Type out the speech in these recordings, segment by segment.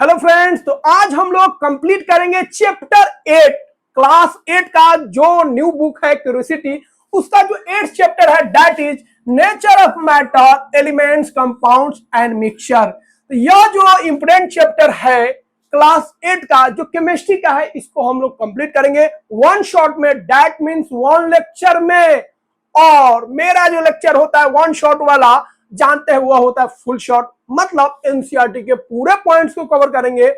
Hello friends, तो आज हम लोग कंप्लीट करेंगे चैप्टर 8 क्लास 8 का जो न्यू बुक है क्यूरियोसिटी, उसका जो 8th चैप्टर है that is nature of matter, elements, compounds and mixture. तो यह जो इंपोर्टेंट चैप्टर है क्लास 8 का जो केमिस्ट्री का है, इसको हम लोग कंप्लीट करेंगे वन शॉट में, दैट मीन्स वन लेक्चर में। और मेरा जो लेक्चर होता है वन शॉट वाला, जानते हैं वह होता है फुल शॉट, मतलब एनसीईआरटी के पूरे पॉइंट्स को कवर करेंगे,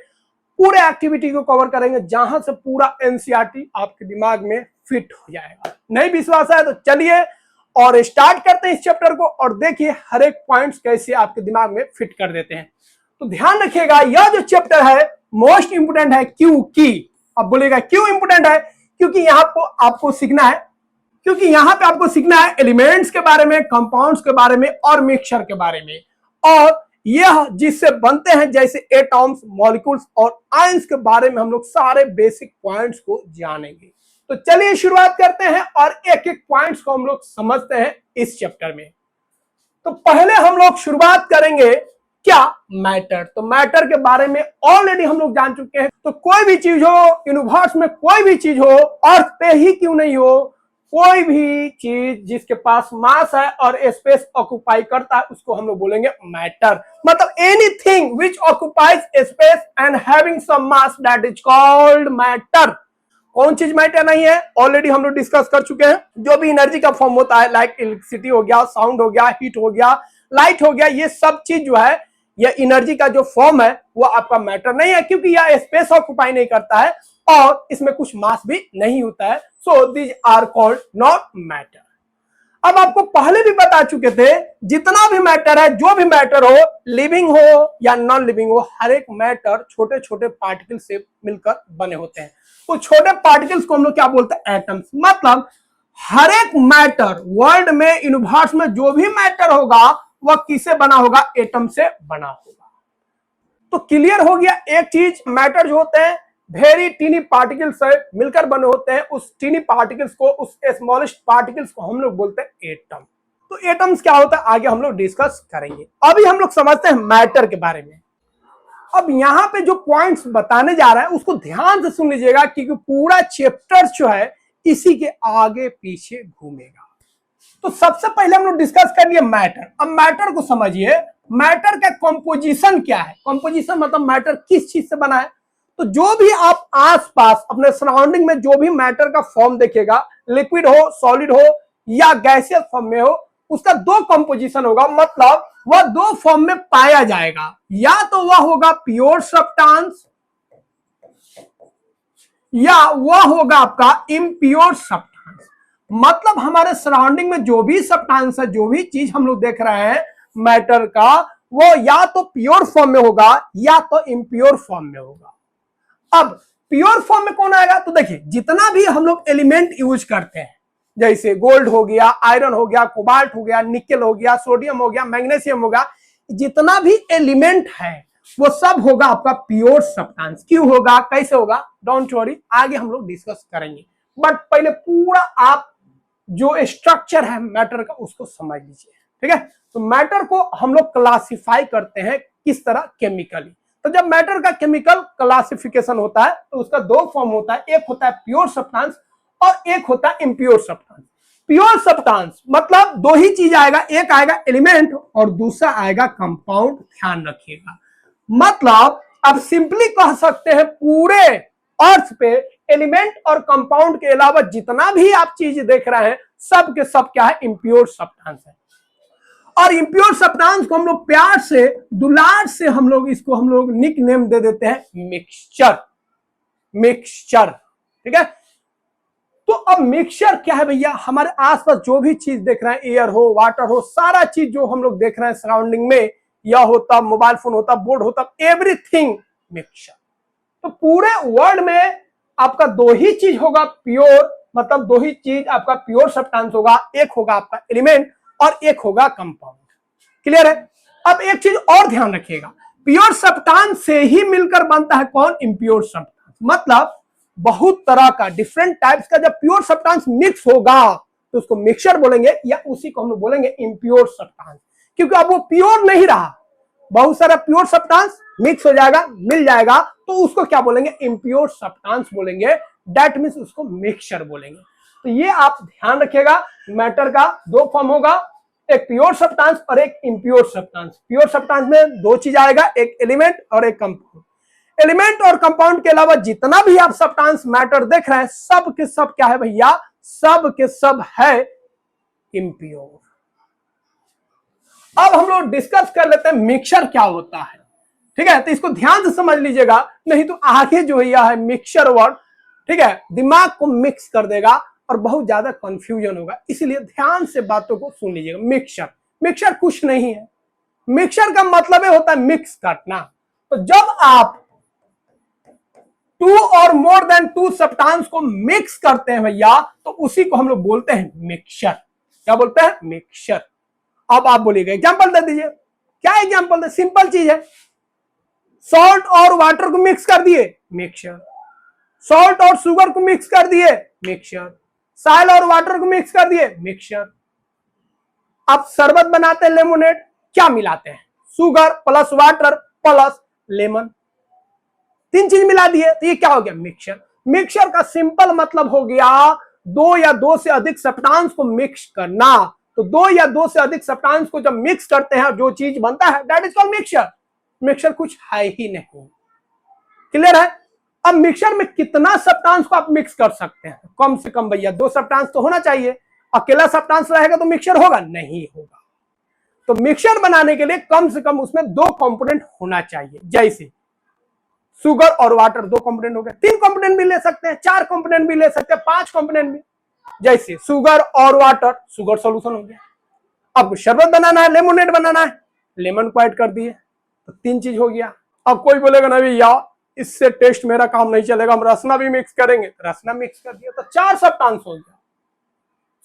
पूरे एक्टिविटी को कवर करेंगे, जहां से पूरा एनसीईआरटी आपके दिमाग में फिट हो जाएगा। नहीं विश्वास है तो चलिए और स्टार्ट करते हैं इस चैप्टर को, और देखिए हर एक पॉइंट्स कैसे आपके दिमाग में फिट कर देते हैं। तो ध्यान रखिएगा, यह जो चैप्टर है मोस्ट इंपोर्टेंट है। क्योंकि अब बोलेगा क्यों इंपोर्टेंट है? क्योंकि यहाँ को आपको सीखना है, क्योंकि यहां पे आपको सीखना है एलिमेंट्स के बारे में, कंपाउंड्स के बारे में और मिक्सचर के बारे में, और यह जिससे बनते हैं जैसे एटॉम्स, मॉलिक्यूल्स और आयंस के बारे में हम लोग सारे बेसिक पॉइंट्स को जानेंगे। तो चलिए शुरुआत करते हैं और एक एक पॉइंट्स को हम लोग समझते हैं इस चैप्टर में। तो पहले हम लोग शुरुआत करेंगे क्या? मैटर। तो मैटर के बारे में ऑलरेडी हम लोग जान चुके हैं। तो कोई भी चीज हो यूनिवर्स में, कोई भी चीज हो, अर्थ पे ही क्यों नहीं हो, कोई भी चीज जिसके पास मास है और स्पेस ऑक्युपाई करता है, उसको हम लोग बोलेंगे मैटर। मतलब anything which occupies space and having some mass, that is called matter. कौन चीज मैटर नहीं है? ऑलरेडी हम लोग डिस्कस कर चुके हैं। जो भी एनर्जी का फॉर्म होता है, लाइक इलेक्ट्रिसिटी हो गया, साउंड हो गया, हीट हो गया, लाइट हो गया, ये सब चीज जो है, यह एनर्जी का जो फॉर्म है वो आपका मैटर नहीं है, क्योंकि यह स्पेस ऑक्युपाई नहीं करता है और इसमें कुछ मास भी नहीं होता है। So these are called not matter. अब आपको पहले भी बता चुके थे, जितना भी मैटर है, जो भी मैटर हो, लिविंग हो या नॉन लिविंग हो, हर एक मैटर छोटे छोटे पार्टिकल से मिलकर बने होते हैं। वो छोटे पार्टिकल्स को हम लोग क्या बोलते हैं? एटम्स। मतलब हर एक मैटर वर्ल्ड में, यूनिवर्स में जो भी मैटर होगा वह किससे बना होगा? एटम से बना होगा। तो क्लियर हो गया एक चीज, मैटर जो होते हैं वेरी टीनी पार्टिकल्स से मिलकर बने होते हैं। उस टीनी पार्टिकल्स को, उस स्मॉलेस्ट पार्टिकल्स को हम लोग बोलते हैं एटम। तो एटम्स क्या होता है आगे हम लोग डिस्कस करेंगे। अभी हम लोग समझते हैं मैटर के बारे में। अब यहाँ पे जो पॉइंट्स बताने जा रहा है उसको ध्यान से सुन लीजिएगा, क्योंकि पूरा चैप्टर जो है इसी के आगे पीछे घूमेगा। तो सबसे पहले हम लोग डिस्कस कर लिए मैटर। अब मैटर को समझिए, मैटर का कंपोजिशन क्या है? कंपोजिशन मतलब मैटर किस चीज से बना है। तो जो भी आप आसपास अपने सराउंडिंग में जो भी मैटर का फॉर्म देखेगा, लिक्विड हो, सॉलिड हो या गैसियस फॉर्म में हो, उसका दो कंपोजिशन होगा। मतलब वह दो फॉर्म में पाया जाएगा, या तो वह होगा प्योर सब्सटेंस या वह होगा आपका इम्प्योर सब्सटेंस। मतलब हमारे सराउंडिंग में जो भी सब्सटेंस है, जो भी चीज हम लोग देख रहे हैं मैटर का, वो या तो प्योर फॉर्म में होगा या तो इम्प्योर फॉर्म में होगा। अब प्योर फॉर्म में कौन आएगा? तो देखिए, जितना भी हम लोग एलिमेंट यूज करते हैं, जैसे गोल्ड हो गया, आयरन हो गया, कोबाल्ट हो गया, निकेल हो गया, सोडियम हो गया, मैग्नीशियम हो गया, जितना भी एलिमेंट है वो सब होगा आपका प्योर सब्सटेंस। क्यों होगा, कैसे होगा, डोंट वरी, आगे हम लोग डिस्कस करेंगे। बट पहले पूरा आप जो स्ट्रक्चर है मैटर का उसको समझ लीजिए, ठीक है। तो मैटर को हम लोग क्लासिफाई करते हैं किस तरह? केमिकली। तो जब मैटर का केमिकल क्लासिफिकेशन होता है तो उसका दो फॉर्म होता है, एक होता है प्योर सब्सटेंस और एक होता है इम्प्योर सब्सटेंस। प्योर सब्सटेंस मतलब दो ही चीज आएगा, एक आएगा एलिमेंट और दूसरा आएगा कंपाउंड। ध्यान रखिएगा, मतलब आप सिंपली कह सकते हैं पूरे अर्थ पे एलिमेंट और कंपाउंड के अलावा जितना भी आप चीज देख रहे हैं सब के सब क्या है? इम्प्योर सब्सटेंस है। और इम्प्योर सब्सटेंस को हम लोग प्यार से, दुलार से हम लोग इसको हम लोग निक नेम दे देते हैं मिक्सचर। मिक्सचर, ठीक है। तो अब मिक्सचर क्या है भैया? हमारे आसपास जो भी चीज देख रहे हैं, एयर हो, वाटर हो, सारा चीज जो हम लोग देख रहे हैं सराउंडिंग में, या होता मोबाइल फोन होता, बोर्ड होता, एवरीथिंग मिक्सचर। तो पूरे वर्ल्ड में आपका दो ही चीज होगा प्योर, मतलब दो ही चीज आपका प्योर सब्सटेंस होगा, एक होगा आपका एलिमेंट और एक होगा कंपाउंड। क्लियर है? अब एक चीज और ध्यान रखिएगा, प्योर सब्सटेंस से ही मिलकर बनता है कौन? Impure substance. मतलब बहुत तरह का, डिफरेंट टाइप्स का जब प्योर सब्सटेंस मिक्स होगा तो उसको मिक्सचर बोलेंगे, या उसी को हम लोग बोलेंगे इम्प्योर सब्सटेंस, क्योंकि अब वो प्योर नहीं रहा। बहुत सारा प्योर सब्सटेंस मिक्स हो जाएगा, मिल जाएगा, तो उसको क्या बोलेंगे, इम्प्योर सब्सटेंस बोलेंगे। दैट मीन्स उसको मिक्सचर बोलेंगे। तो ये आप ध्यान रखिएगा, मैटर का दो फॉर्म होगा, एक प्योर सब्सटेंस और एक इम्प्योर सब्सटेंस। प्योर सब्सटेंस में दो चीज आएगा, एक एलिमेंट और एक कंपाउंड। एलिमेंट और कंपाउंड के अलावा जितना भी आप सब्सटेंस मैटर देख रहे हैं, सब के सब क्या है भैया, सब के सब है इम्प्योर। अब हम लोग डिस्कस कर लेते हैं मिक्सचर क्या होता है। ठीक है, तो इसको ध्यान से समझ लीजिएगा, नहीं तो आगे जो यह है मिक्सचर वर्ड, ठीक है, दिमाग को मिक्स कर देगा और बहुत ज्यादा कंफ्यूजन होगा। इसलिए ध्यान से बातों को सुन लीजिएगा। मिक्सचर, मिक्सचर कुछ नहीं है। मिक्सचर का मतलब होता है मिक्स करना। तो जब आप टू और मोर देन टू सब्सटेंस को मिक्स करते हैं भैया, तो उसी को हम लोग बोलते हैं मिक्सचर। क्या बोलते हैं, मिक्सचर। अब आप बोलिएगा एग्जांपल दे दीजिए। क्या एग्जांपल दे, सिंपल चीज है, सॉल्ट और वाटर को मिक्स कर दिए, मिक्सचर। सॉल्ट और शुगर को मिक्स कर दिए, मिक्सचर। साइल और वाटर को मिक्स कर दिए, मिक्सचर। आप शरबत बनाते हैं लेमोनेड, क्या मिलाते हैं, sugar plus water plus lemon, तीन चीज मिला दिए, तो ये क्या हो गया, मिक्सचर। मिक्सचर का सिंपल मतलब हो गया दो या दो से अधिक सब्सटेंस को मिक्स करना। तो दो या दो से अधिक सब्सटेंस को जब मिक्स करते हैं जो चीज बनता है, that is called mixture. Mixture कुछ है ही नहीं। क्लियर है। अब मिक्सचर में कितना सब्सटेंस को आप मिक्स कर सकते हैं, कम से कम भैया दो सब्सटेंस तो होना चाहिए। अकेला सब्सटेंस रहेगा तो मिक्सचर होगा नहीं होगा। तो मिक्सचर बनाने के लिए कम से कम उसमें दो कंपोनेंट होना चाहिए। जैसे शुगर और वाटर दो कंपोनेंट हो गए, तीन कंपोनेंट भी ले सकते हैं, चार कंपोनेंट भी ले सकते हैं, पांच कंपोनेंट भी। जैसे शुगर और वाटर, शुगर सॉल्यूशन हो गया। अब शरबत बनाना है, लेमोनेड बनाना है, लेमन को ऐड कर दिए, तो तीन चीज हो गया। अब कोई बोलेगा ना भैया इससे टेस्ट मेरा काम नहीं चलेगा, हम रसना भी मिक्स करेंगे, तो रसना मिक्स कर दिया, तो चार सब्सटेंस हो गया।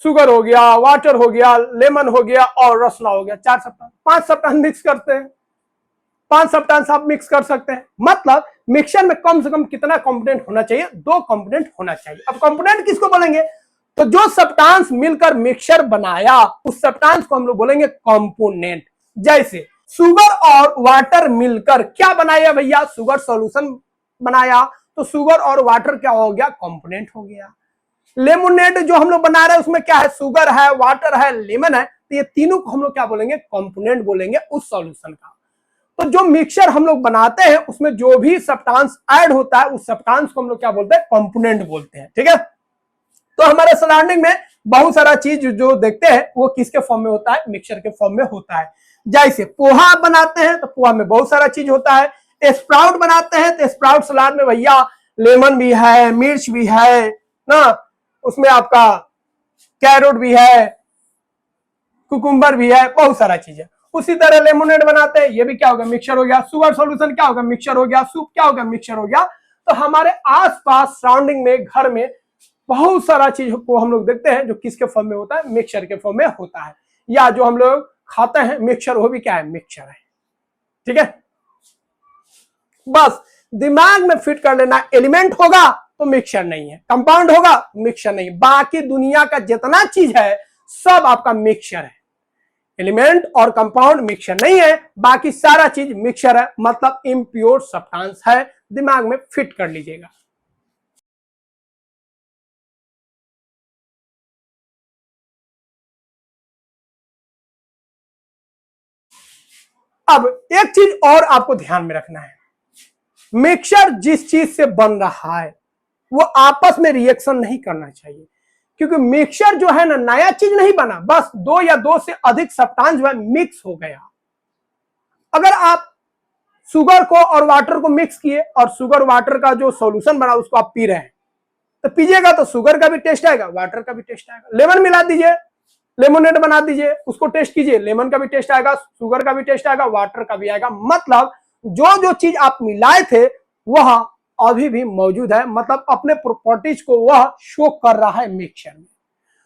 शुगर हो गया, वाटर हो गया, लेमन हो गया और रसना हो गया, चार सब्सटेंस। पांच सब्सटेंस मिक्स करते हैं, पांच सब्सटेंस आप मिक्स कर सकते हैं। मतलब मिक्सचर में कम से कम कितना कंपोनेंट होना चाहिए, दो कंपोनेंट होना चाहिए। अब कंपोनेंट किसको बोलेंगे, तो जो सब्सटेंस मिलकर मिक्सचर बनाया उस सब्सटेंस को हम लोग बोलेंगे कंपोनेंट। जैसे शुगर और वाटर मिलकर क्या बनाया भैया, शुगर सॉल्यूशन बनाया, तो शुगर और वाटर क्या हो गया, कंपोनेंट हो गया। लेमोनेड जो हम लोग बना रहे हैं उसमें क्या है, शुगर है, वाटर है, लेमन है, तो ये तीनों को हम लोग क्या बोलेंगे, कंपोनेंट बोलेंगे उस सॉल्यूशन का। तो जो मिक्सचर हम लोग बनाते हैं उसमें जो भी सब्सटेंस ऐड होता है उस सब्सटेंस को हम लोग क्या बोलते हैं, कंपोनेंट बोलते हैं। ठीक है, तो हमारे सराउंडिंग में बहुत सारा चीज जो देखते हैं वो किसके फॉर्म में होता है, मिक्सचर के फॉर्म में होता है। जैसे पोहा बनाते हैं तो पोहा में बहुत सारा चीज होता है। स्प्राउट बनाते हैं तो स्प्राउट सलाद में भैया लेमन भी है, मिर्च भी है ना, उसमें आपका कैरोट भी है, कुकुम्बर भी है, बहुत सारा चीज है। उसी तरह लेमोनेड बनाते हैं, ये भी क्या होगा, मिक्सचर हो गया। शुगर सॉल्यूशन क्या होगा, मिक्सचर हो गया। सूप क्या होगा, मिक्सचर हो गया। तो हमारे आसपास सराउंडिंग में, घर में बहुत सारा चीज को हम लोग देखते हैं जो किसके फॉर्म में होता है, मिक्सचर के फॉर्म में होता है। या जो हम लोग खाते हैं मिक्सचर, वो भी क्या है, मिक्सचर है। ठीक है, बस दिमाग में फिट कर लेना, एलिमेंट होगा तो मिक्सचर नहीं है, कंपाउंड होगा मिक्सचर नहीं, बाकी दुनिया का जितना चीज है सब आपका मिक्सचर है। एलिमेंट और कंपाउंड मिक्सचर नहीं है, बाकी सारा चीज मिक्सचर है, मतलब इम्प्योर सब्सटेंस है। दिमाग में फिट कर लीजिएगा। अब एक चीज और आपको ध्यान में रखना है, मिक्सचर जिस चीज से बन रहा है वो आपस में रिएक्शन नहीं करना चाहिए, क्योंकि मिक्सचर जो है ना नया चीज नहीं बना, बस दो या दो से अधिक सब्सटेंस जो है मिक्स हो गया। अगर आप शुगर को और वाटर को मिक्स किए और शुगर वाटर का जो सॉल्यूशन बना उसको आप पी रहे हैं, तो पीजिएगा तो शुगर का भी टेस्ट आएगा, वाटर का भी टेस्ट आएगा। लेमन मिला दीजिए, लेमोनेड बना दीजिए, उसको टेस्ट कीजिए, लेमन का भी टेस्ट आएगा, शुगर का भी टेस्ट आएगा, वाटर का भी आएगा। मतलब जो जो चीज आप मिलाए थे वह अभी भी मौजूद है, मतलब अपने प्रॉपर्टीज को वह शो कर रहा है मिक्सचर में।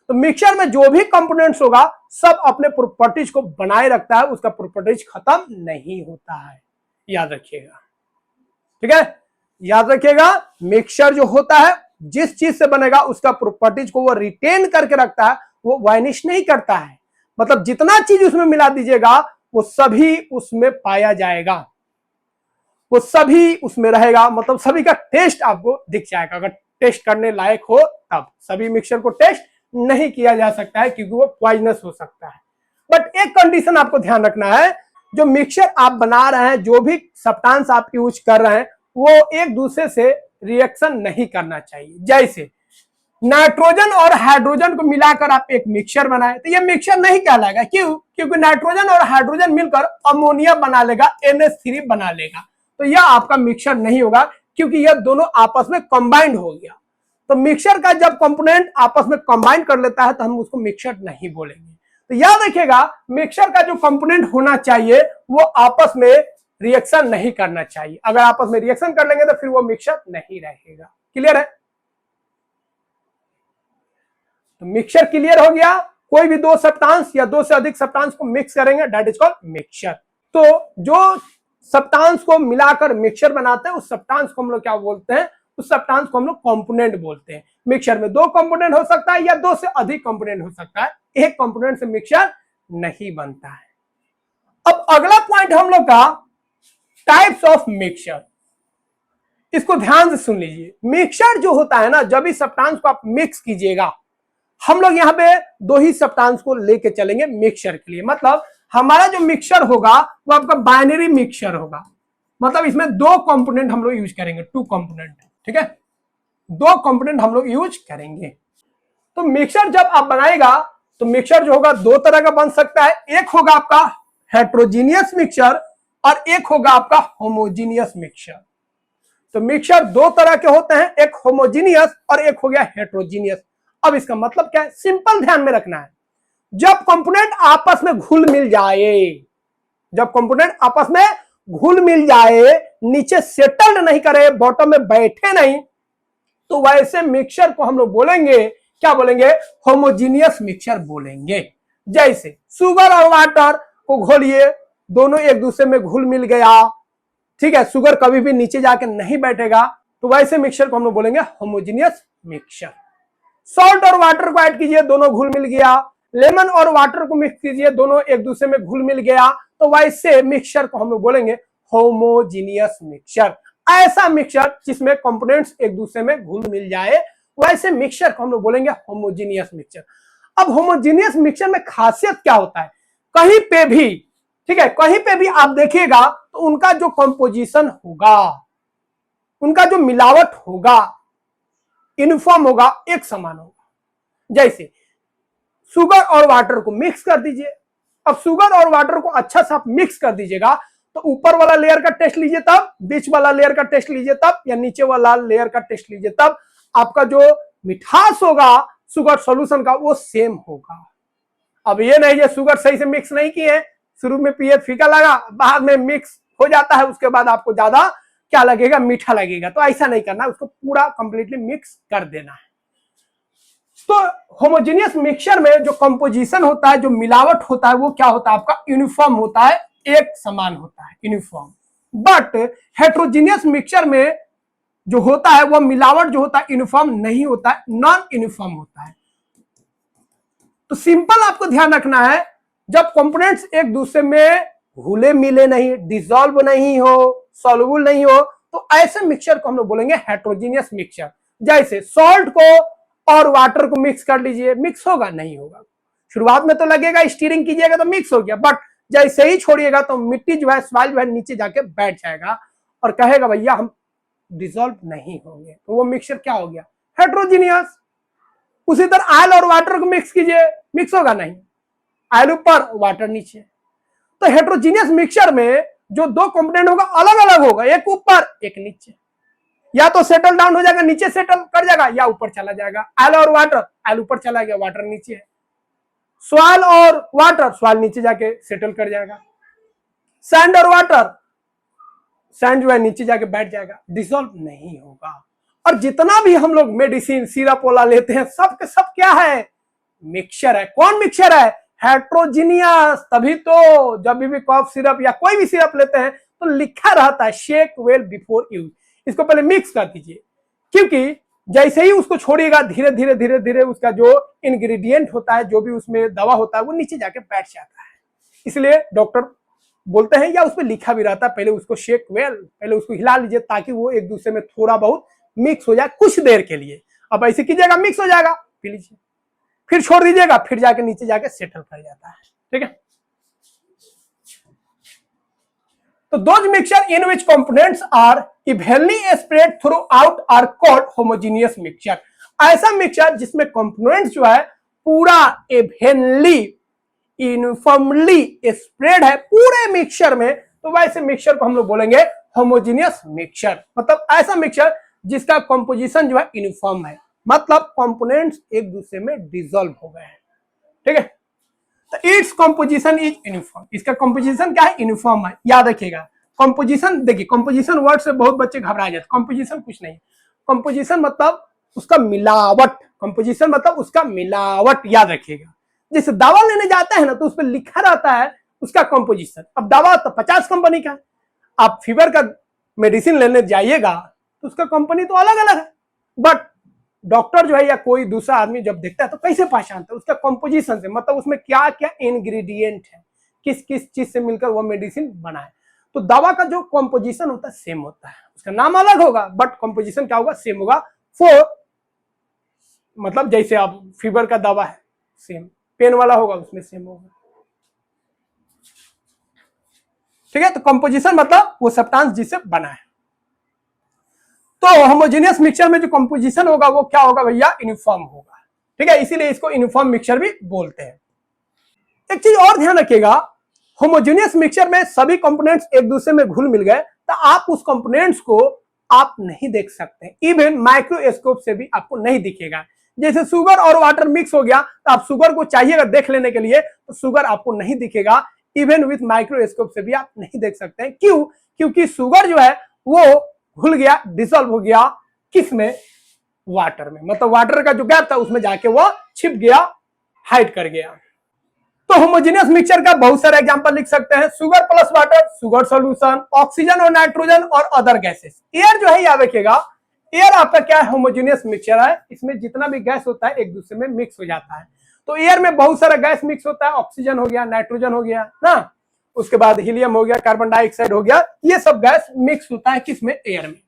तो मिक्सचर में जो भी कंपोनेंट्स होगा सब अपने प्रॉपर्टीज को बनाए रखता है, उसका प्रॉपर्टीज खत्म नहीं होता है, याद रखिएगा। ठीक है, याद रखिएगा, मिक्सचर जो होता है जिस चीज से बनेगा उसका प्रॉपर्टीज को वो रिटेन करके रखता है, वो वाइनिश नहीं करता है। मतलब जितना चीज उसमें मिला दीजिएगा वो सभी उसमें पाया जाएगा। वो सभी उसमें रहेगा, मतलब सभी का टेस्ट आपको दिख जाएगा। अगर टेस्ट करने लायक हो तब, सभी मिक्सचर को टेस्ट नहीं किया जा सकता है क्योंकि वो पॉइजनस हो सकता है। बट एक कंडीशन आपको ध्यान रखना है, जो मिक्सचर आप बना रहे हैं, जो भी सब्सटेंस आप यूज कर रहे हैं, वो एक दूसरे से रिएक्शन नहीं करना चाहिए। जैसे नाइट्रोजन और हाइड्रोजन को मिलाकर आप एक मिक्सचर बनाए तो ये मिक्सचर नहीं कहलाएगा। क्यों? क्योंकि नाइट्रोजन और हाइड्रोजन मिलकर अमोनिया बना लेगा, NH3 बना लेगा, तो यह आपका मिक्सचर नहीं होगा क्योंकि यह दोनों आपस में कंबाइंड हो गया। तो मिक्सचर का जब कंपोनेंट आपस में कंबाइन कर लेता है तो हम उसको मिक्सचर नहीं बोलेंगे। तो याद रखिएगा, मिक्सचर का जो कंपोनेंट होना चाहिए वो आपस में रिएक्शन नहीं करना चाहिए। अगर आपस में रिएक्शन कर लेंगे तो फिर वो मिक्सचर नहीं रहेगा। क्लियर है? तो मिक्सचर क्लियर हो गया। कोई भी दो सब्सटेंस या दो से अधिक सब्सटेंस को मिक्स करेंगे, दैट इज कॉल्ड मिक्सचर। तो जो सब्सटेंस को मिलाकर मिक्सचर बनाते हैं उस सब्सटेंस को हम लोग क्या बोलते हैं? उस सब्सटेंस को हम लोग कंपोनेंट बोलते हैं। मिक्सचर में दो कंपोनेंट हो सकता है या दो से अधिक कंपोनेंट हो सकता है, एक कंपोनेंट से मिक्सचर नहीं बनता है। अब अगला पॉइंट हम लोग का टाइप्स ऑफ मिक्सचर, इसको ध्यान से सुन लीजिए। मिक्सचर जो होता है ना, जब इस सब्सटेंस को आप मिक्स कीजिएगा, हम लोग यहाँ पे दो ही सब्सटेंस को लेके चलेंगे मिक्सचर के लिए। मतलब हमारा जो मिक्सचर होगा वो आपका बाइनरी मिक्सचर होगा, मतलब इसमें दो कंपोनेंट हम लोग यूज करेंगे, 2 कंपोनेंट। ठीक है, 2 कंपोनेंट हम लोग यूज करेंगे। तो मिक्सचर जब आप बनाएगा तो मिक्सचर जो होगा दो तरह का बन सकता है। एक होगा आपका हेट्रोजीनियस मिक्सचर और एक होगा आपका होमोजीनियस मिक्सचर। तो मिक्सचर दो तरह के होते हैं, एक होमोजीनियस और एक हो गया हेट्रोजीनियस। अब इसका मतलब क्या है? सिंपल ध्यान में रखना है, जब कंपोनेंट आपस में घुल मिल जाए, जब कंपोनेंट आपस में घुल मिल जाए, नीचे सेटल्ड नहीं करे, बॉटम में बैठे नहीं, तो वैसे मिक्सचर को हम लोग बोलेंगे, क्या बोलेंगे? होमोजीनियस मिक्सचर बोलेंगे। जैसे शुगर और वाटर को घोलिए, दोनों एक दूसरे में घुल मिल गया, ठीक है, शुगर कभी भी नीचे जाके नहीं बैठेगा, तो वैसे मिक्सचर को हम लोग बोलेंगे होमोजीनियस मिक्सचर। सॉल्ट और वाटर को ऐड कीजिए, दोनों घुल मिल गया। लेमन और वाटर को मिक्स कीजिए, दोनों एक दूसरे में घुल मिल गया, तो वैसे मिक्सचर को हम लोग बोलेंगे होमोजीनियस मिक्सचर। ऐसा मिक्सचर जिसमें कंपोनेंट्स एक दूसरे में घुल मिल जाए, वैसे मिक्सचर को हम लोग बोलेंगे होमोजीनियस मिक्सचर। अब होमोजीनियस मिक्सचर में खासियत क्या होता है? कहीं पे भी, ठीक है, कहीं पे भी आप देखिएगा तो उनका जो कंपोजिशन होगा, उनका जो मिलावट होगा, यूनिफॉर्म होगा, एक समान होगा। जैसे शुगर और वाटर को मिक्स कर दीजिए। अब शुगर और वाटर को अच्छा सा मिक्स कर दीजिएगा तो ऊपर वाला लेयर का टेस्ट लीजिए तब, बीच वाला लेयर का टेस्ट लीजिए तब, या नीचे वाला लेयर का टेस्ट लीजिए तब, आपका जो मिठास होगा शुगर सॉल्यूशन का वो सेम होगा। अब ये नहीं, ये शुगर सही से मिक्स नहीं किए, शुरू में पिए फीका लगा, बाद में मिक्स हो जाता है, उसके बाद आपको ज्यादा क्या लगेगा? मीठा लगेगा। तो ऐसा नहीं करना, उसको पूरा कंप्लीटली मिक्स कर देना है। तो होमोजेनियस मिक्सचर में जो कंपोजिशन होता है, जो मिलावट होता है, वो क्या होता है? आपका यूनिफॉर्म होता है, एक समान होता है, यूनिफॉर्म। बट हेट्रोजीनियस मिक्सचर में जो होता है वो मिलावट जो होता है यूनिफॉर्म नहीं होता है, नॉन यूनिफॉर्म होता है। तो सिंपल आपको ध्यान रखना है, जब कंपोनेंट्स एक दूसरे में घुले मिले नहीं, डिसॉल्व नहीं हो, सॉल्युबल नहीं हो, तो ऐसे मिक्सचर को हम लोग बोलेंगे हेट्रोजीनियस मिक्सचर। जैसे सॉल्ट को और वाटर को मिक्स कर लीजिए, मिक्स होगा? नहीं होगा। शुरुआत में तो लगेगा, स्टीयरिंग कीजिएगा तो मिक्स हो गया, बट जैसे ही छोड़िएगा तो मिट्टी जो है, सॉइल जो है, नीचे जाके बैठ जाएगा और कहेगा भैया हम डिसॉल्व नहीं होंगे, तो वो मिक्सचर क्या हो गया? हेट्रोजीनियस। उसी तरह ऑयल और वाटर को मिक्स कीजिए, मिक्स होगा? नहीं, ऑयल ऊपर वाटर नीचे। तो हेट्रोजीनियस मिक्सचर में जो दो कंपोनेंट होगा अलग अलग होगा, एक ऊपर एक नीचे, या तो सेटल डाउन हो जाएगा, नीचे सेटल कर जाएगा, या ऊपर चला जाएगा। ऑयल और वाटर, ऑयल ऊपर चला गया, वाटर नीचे है। सॉइल और वाटर, सॉइल नीचे जाके सेटल कर जाएगा। सैंड और वाटर, सैंड जो है नीचे जाके बैठ जाएगा, डिसॉल्व नहीं होगा। और जितना भी हम लोग मेडिसिन सिरप वाला लेते हैं, सब के सब क्या है? मिक्सचर है। कौन मिक्सचर है? हेट्रोजीनियस। तभी तो जब भी कॉफ सिरप या कोई भी सिरप लेते हैं तो लिखा रहता है शेक वेल बिफोर यूज, इसको पहले मिक्स कर दीजिए, क्योंकि जैसे ही उसको छोड़िएगा धीरे धीरे धीरे धीरे उसका जो इंग्रेडिएंट होता है, जो भी उसमें दवा होता है, वो नीचे जाके बैठ जाता है। इसलिए डॉक्टर बोलते हैं, या उस पर लिखा भी रहता है। पहले उसको शेक वेल, पहले उसको हिला लीजिए ताकि वो एक दूसरे में थोड़ा बहुत मिक्स हो जाए कुछ देर के लिए। अब ऐसे कीजिएगा, मिक्स हो जाएगा, पी लीजिए, फिर छोड़ दीजिएगा, फिर जाके नीचे जाके सेटल कर जाता है। ठीक है, तो those mixture in which components are evenly spread throughout are called homogeneous mixture। ऐसा मिक्सचर जिसमें कंपोनेंट्स जो है पूरा evenly यूनिफॉर्मली स्प्रेड है पूरे मिक्सचर में, तो वैसे मिक्सचर को हम लोग बोलेंगे होमोजेनियस मिक्सचर। मतलब ऐसा मिक्सचर जिसका कंपोजिशन जो है यूनिफॉर्म है, मतलब कंपोनेंट्स एक दूसरे में डिसॉल्व हो गए हैं। ठीक है, तो इट्स कंपोजिशन इज यूनिफॉर्म। इसका कंपोजिशन क्या है? यूनिफॉर्म है। याद रखिएगा कंपोजिशन, देखिए कंपोजिशन वर्ड से बहुत बच्चे घबरा जाते। कंपोजिशन कुछ नहीं, कंपोजिशन मतलब उसका मिलावट, कंपोजिशन मतलब उसका मिलावट। याद रखिएगा, जैसे दवा लेने जाता है ना तो उस पर लिखा रहता है उसका कंपोजिशन। अब दवा तो 50 कंपनी का, आप फीवर का मेडिसिन लेने जाइएगा तो उसका कंपनी तो अलग अलग है, बट डॉक्टर जो है या कोई दूसरा आदमी जब देखता है तो कैसे पहचानता है? उसका कंपोजिशन से, मतलब उसमें क्या क्या इंग्रेडिएंट है, किस किस चीज से मिलकर वो मेडिसिन बना है। तो दवा का जो कंपोजिशन होता है सेम होता है, उसका नाम अलग होगा बट कंपोजिशन क्या होगा? सेम होगा। मतलब जैसे आप फीवर का दवा है सेम, पेन वाला होगा उसमें सेम होगा। ठीक है, तो कंपोजिशन मतलब वो सब्सटेंस जिससे बना है। तो होमोजेनियस मिक्सचर में जो कंपोजिशन होगा वो क्या होगा भैया? यूनिफॉर्म होगा। ठीक है, इसीलिए इसको यूनिफॉर्म मिक्सचर भी बोलते हैं। एक चीज और ध्यान रखिएगा, होमोजेनियस मिक्सचर में सभी कंपोनेंट्स एक दूसरे में घुल मिल गए तो आप उस कंपोनेंट्स को आप नहीं देख सकते, इवन माइक्रोस्कोप से भी आपको नहीं दिखेगा। जैसे शुगर और वाटर मिक्स हो गया तो आप शुगर को चाहिएगा देख लेने के लिए तो शुगर आपको नहीं दिखेगा, इवन विथ माइक्रोस्कोप से भी आप नहीं देख सकते हैं। क्यों? क्योंकि शुगर जो है वो घुल गया, डिसॉल्व हो गया, किस में? वाटर में। मतलब वाटर का जो गैप था उसमें जाके वो छिप गया, हाइड कर गया। तो होमोजेनियस मिक्सचर का बहुत सारे एग्जांपल लिख सकते हैं। Sugar plus water, sugar solution, oxygen और नाइट्रोजन और अदर गैसेस। एयर जो है याद रखिएगा, एयर आपका क्या है? होमोजेनियस मिक्सचर है। इसमें जितना भी गैस होता है एक दूसरे में मिक्स हो जाता है। तो एयर में बहुत सारा गैस मिक्स होता है, ऑक्सीजन हो गया, नाइट्रोजन हो गया ना, उसके बाद हीलियम हो गया, कार्बन डाइऑक्साइड हो गया, ये सब गैस मिक्स होता है किसमें? एयर में।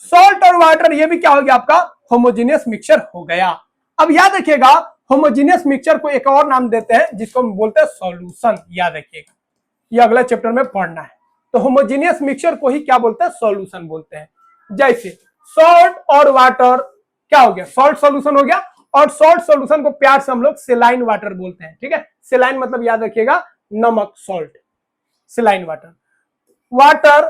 सॉल्ट और वाटर ये भी क्या हो गया? आपका होमोजेनियस मिक्सचर हो गया। अब याद रखिएगा होमोजेनियस मिक्सचर को एक और नाम देते हैं जिसको हम बोलते हैं सॉल्यूशन। याद रखिएगा, ये अगला चैप्टर में पढ़ना है। तो होमोजेनियस मिक्सचर को ही क्या बोलते हैं? सॉल्यूशन बोलते हैं। जैसे सॉल्ट और वाटर क्या हो गया? सॉल्ट सॉल्यूशन हो गया। और सॉल्ट सॉल्यूशन को प्यार से हम लोग सेलाइन वाटर बोलते हैं। ठीक है, सेलाइन मतलब याद रखिएगा नमक, salt, saline water. Water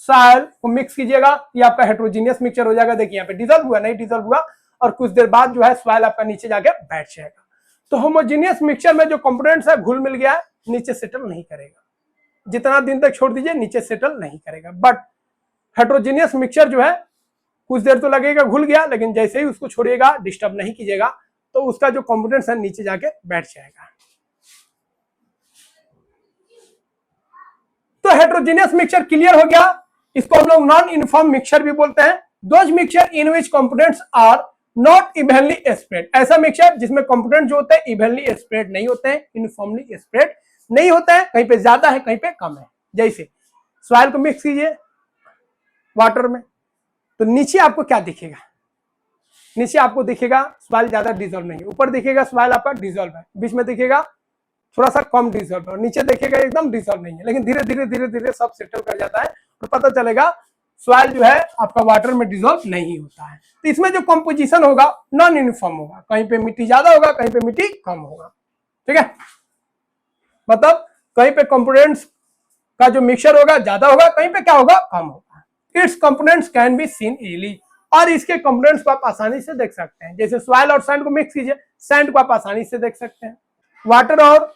soil को मिक्स कीजिएगा, ये आपका हेट्रोजीनियस मिक्सचर हो जाएगा। देखिए यहाँ पे डिसॉल्व हुआ, नहीं डिसॉल्व हुआ, और कुछ देर बाद जो है सॉइल आपका नीचे जाके बैठ जाएगा। तो होमोजेनियस मिक्सचर में जो कंपोनेंट्स है घुल मिल गया है, नीचे सेटल नहीं करेगा। जितना दिन तक छोड़ दीजिए नीचे सेटल नहीं करेगा। बट हेट्रोजीनियस मिक्सचर जो है कुछ देर तो लगेगा, घुल गया, लेकिन जैसे ही उसको छोड़िएगा, डिस्टर्ब नहीं कीजिएगा, तो उसका जो कंपोनेंट्स है नीचे जाके बैठ जाएगा। तो हेट्रोजीनियस मिक्सचर क्लियर हो गया। इसको हम लोग नॉन यूनिफॉर्म मिक्सचर भी बोलते हैं। Those mixture in which components are not evenly spread. ऐसा मिक्सचर जिसमें कंपोनेंट जो होते हैं इवनली स्प्रेड नहीं होते हैं, यूनिफॉर्मली स्प्रेड नहीं होता है, कहीं पे ज्यादा है कहीं पे कम है। जैसे सॉइल को मिक्स कीजिए वाटर में तो नीचे आपको क्या दिखेगा? नीचे आपको दिखेगा सॉइल ज्यादा डिसॉल्व नहीं है, ऊपर दिखेगा सॉइल आपका डिसॉल्व है, बीच में दिखेगा थोड़ा सा कम डिसॉल्व है, नीचे देखेगा एकदम डिसॉल्व नहीं है। लेकिन धीरे धीरे धीरे धीरे सब सेटल कर जाता है तो पता चलेगा सॉइल जो है आपका वाटर में डिसॉल्व नहीं होता है। तो इसमें जो कंपोजिशन होगा नॉन यूनिफॉर्म होगा, कहीं पे मिट्टी ज्यादा होगा, कहीं पे मिट्टी कम होगा। ठीक है, मतलब कहीं पे कंपोनेंट्स का जो मिक्सचर होगा ज्यादा होगा, कहीं पे क्या होगा? कम होगा। It's components can be seen easily, और इसके कंपोनेंट्स को आप आसानी से देख सकते हैं। जैसे सॉइल और सैंड को मिक्स कीजिए, सैंड को आप आसानी से देख सकते हैं। वाटर और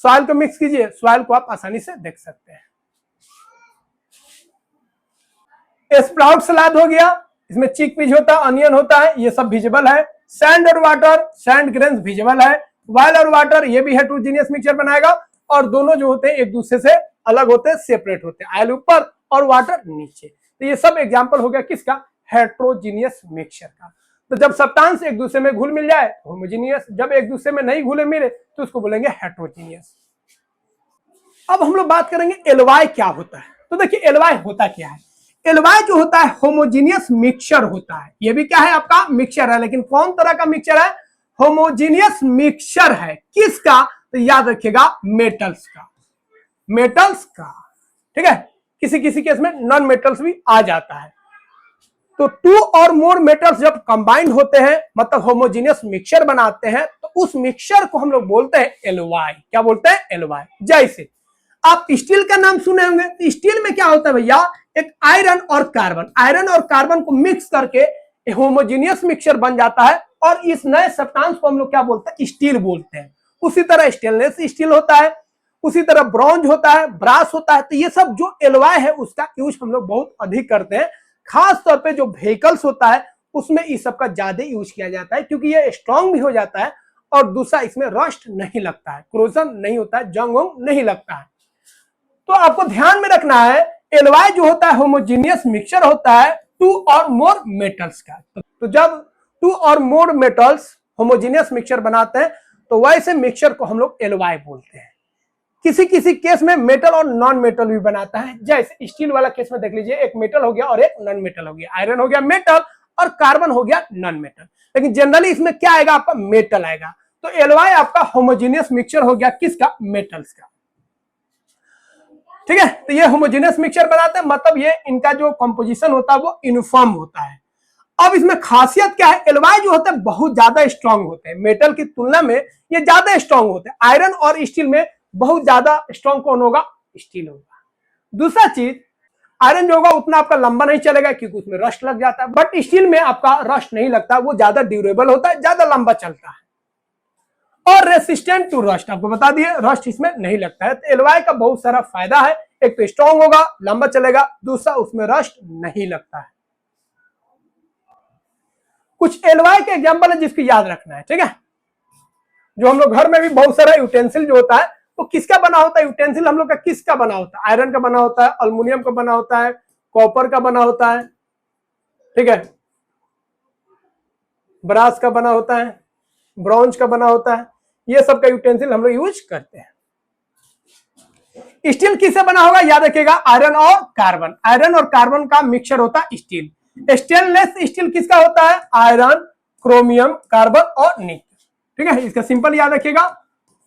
सॉइल को मिक्स कीजिए, सॉइल को आप आसानी से देख सकते हैं। स्प्राउट सलाद हो गया, इसमें चिकपीस होता है, अनियन होता है, ये सब विजिबल है। सैंड और वाटर, सैंड ग्रेन्स विजिबल है। वाइल और वाटर ये भी हेट्रोजीनियस मिक्सचर बनाएगा, और दोनों जो होते हैं एक दूसरे से अलग होते हैं, सेपरेट होते हैं, ऑयल ऊपर और वाटर नीचे। तो ये सब एग्जांपल हो गया किसका? हेट्रोजीनियस मिक्सचर का। तो जब सब्सटेंस एक दूसरे में घुल मिल जाए होमोजीनियस, जब एक दूसरे में नहीं घुले मिले तो उसको बोलेंगे हेट्रोजीनियस। अब हम लोग बात करेंगे एलवाई क्या होता है। तो देखिए एलवाई होता क्या है। एलवाई जो होता है होमोजीनियस मिक्सचर होता है। ये भी क्या है आपका मिक्सचर है, लेकिन कौन तरह का मिक्सचर है, होमोजीनियस मिक्सचर है। किसका, तो याद रखिएगा मेटल्स का, मेटल्स का, ठीक है। किसी किसी केस में नॉन मेटल्स भी आ जाता है। तो टू और मोर मेटल्स जब कंबाइंड होते हैं मतलब होमोजीनियस मिक्सचर बनाते हैं, तो उस मिक्सचर को हम लोग बोलते हैं एलवाई। क्या बोलते हैं, एलवाई। जैसे आप स्टील का नाम सुने होंगे, तो स्टील में क्या होता है भैया, एक आयरन और कार्बन, आयरन और कार्बन को मिक्स करके होमोजीनियस मिक्सचर बन जाता है, और इस नए सब्सटेंस को हम लोग क्या बोलते हैं, स्टील बोलते हैं। उसी तरह स्टेनलेस स्टील होता है, उसी तरह ब्रॉन्ज होता है, ब्रास होता है। तो ये सब जो एलवाई है उसका यूज हम लोग बहुत अधिक करते हैं, खास तौर पे जो व्हीकल्स होता है उसमें इस सब का ज्यादा यूज किया जाता है, क्योंकि ये स्ट्रांग भी हो जाता है, और दूसरा इसमें रस्ट नहीं लगता है, क्रोजन नहीं होता है, जंग वंग नहीं लगता है। तो आपको ध्यान में रखना है एलवाई जो होता है होमोजीनियस मिक्सचर होता है टू और मोर मेटल्स का। तो जब टू और मोर मेटल्स होमोजीनियस मिक्सचर बनाते हैं तो वैसे मिक्सचर को हम लोग एलवाई बोलते हैं। किसी किसी केस में मेटल और नॉन मेटल भी बनाता है। जैसे स्टील वाला केस में देख लीजिए, एक मेटल हो गया और एक नॉन मेटल हो गया, आयरन हो गया मेटल और कार्बन हो गया नॉन मेटल। लेकिन जनरली इसमें क्या आएगा, आपका मेटल आएगा। तो एलवाई आपका होमोजीनियस मिक्सचर हो गया किसका, मेटल्स का, ठीक है। तो ये होमोजेनियस मिक्सचर बनाते हैं, मतलब ये इनका जो कंपोजिशन होता है वो यूनिफॉर्म होता है। अब इसमें खासियत क्या है, एलवाई जो होते हैं बहुत ज्यादा स्ट्रांग होते हैं, मेटल की तुलना में ये ज्यादा स्ट्रांग होते हैं। आयरन और स्टील में बहुत ज्यादा स्ट्रांग कौन होगा, स्टील होगा। दूसरा चीज, आयरन जो होगा उतना आपका लंबा नहीं चलेगा क्योंकि उसमें रस्ट लग जाता है, बट स्टील में आपका रस्ट नहीं लगता, वो ज्यादा ड्यूरेबल होता है, ज्यादा लंबा चलता है, और रेसिस्टेंट टू रस्ट, आपको बता दिए रस्ट इसमें नहीं लगता है। तो एलवाई का बहुत सारा फायदा है, एक तो स्ट्रांग होगा, लंबा चलेगा, दूसरा उसमें रस्ट नहीं लगता है। कुछ एलवाई के एग्जांपल है जिसको याद रखना है, ठीक है। जो हम लोग घर में भी बहुत सारा यूटेंसिल जो होता है वो किसका बना होता है, यूटेंसिल हम लोग का किसका बना होता है, आयरन का बना होता है, अल्युमिनियम का बना होता है, कॉपर का बना होता है, ठीक है, ब्रास का बना होता है, ब्रॉन्ज का बना होता है। ये सब का यूटेंसिल हम लोग यूज करते हैं। स्टील किससे बना होगा, याद रखिएगा आयरन और कार्बन, आयरन और कार्बन का मिक्सचर होता है स्टील। स्टेनलेस स्टील किसका होता है, आयरन, क्रोमियम, कार्बन और निकल, ठीक है। इसका सिंपल याद रखिएगा,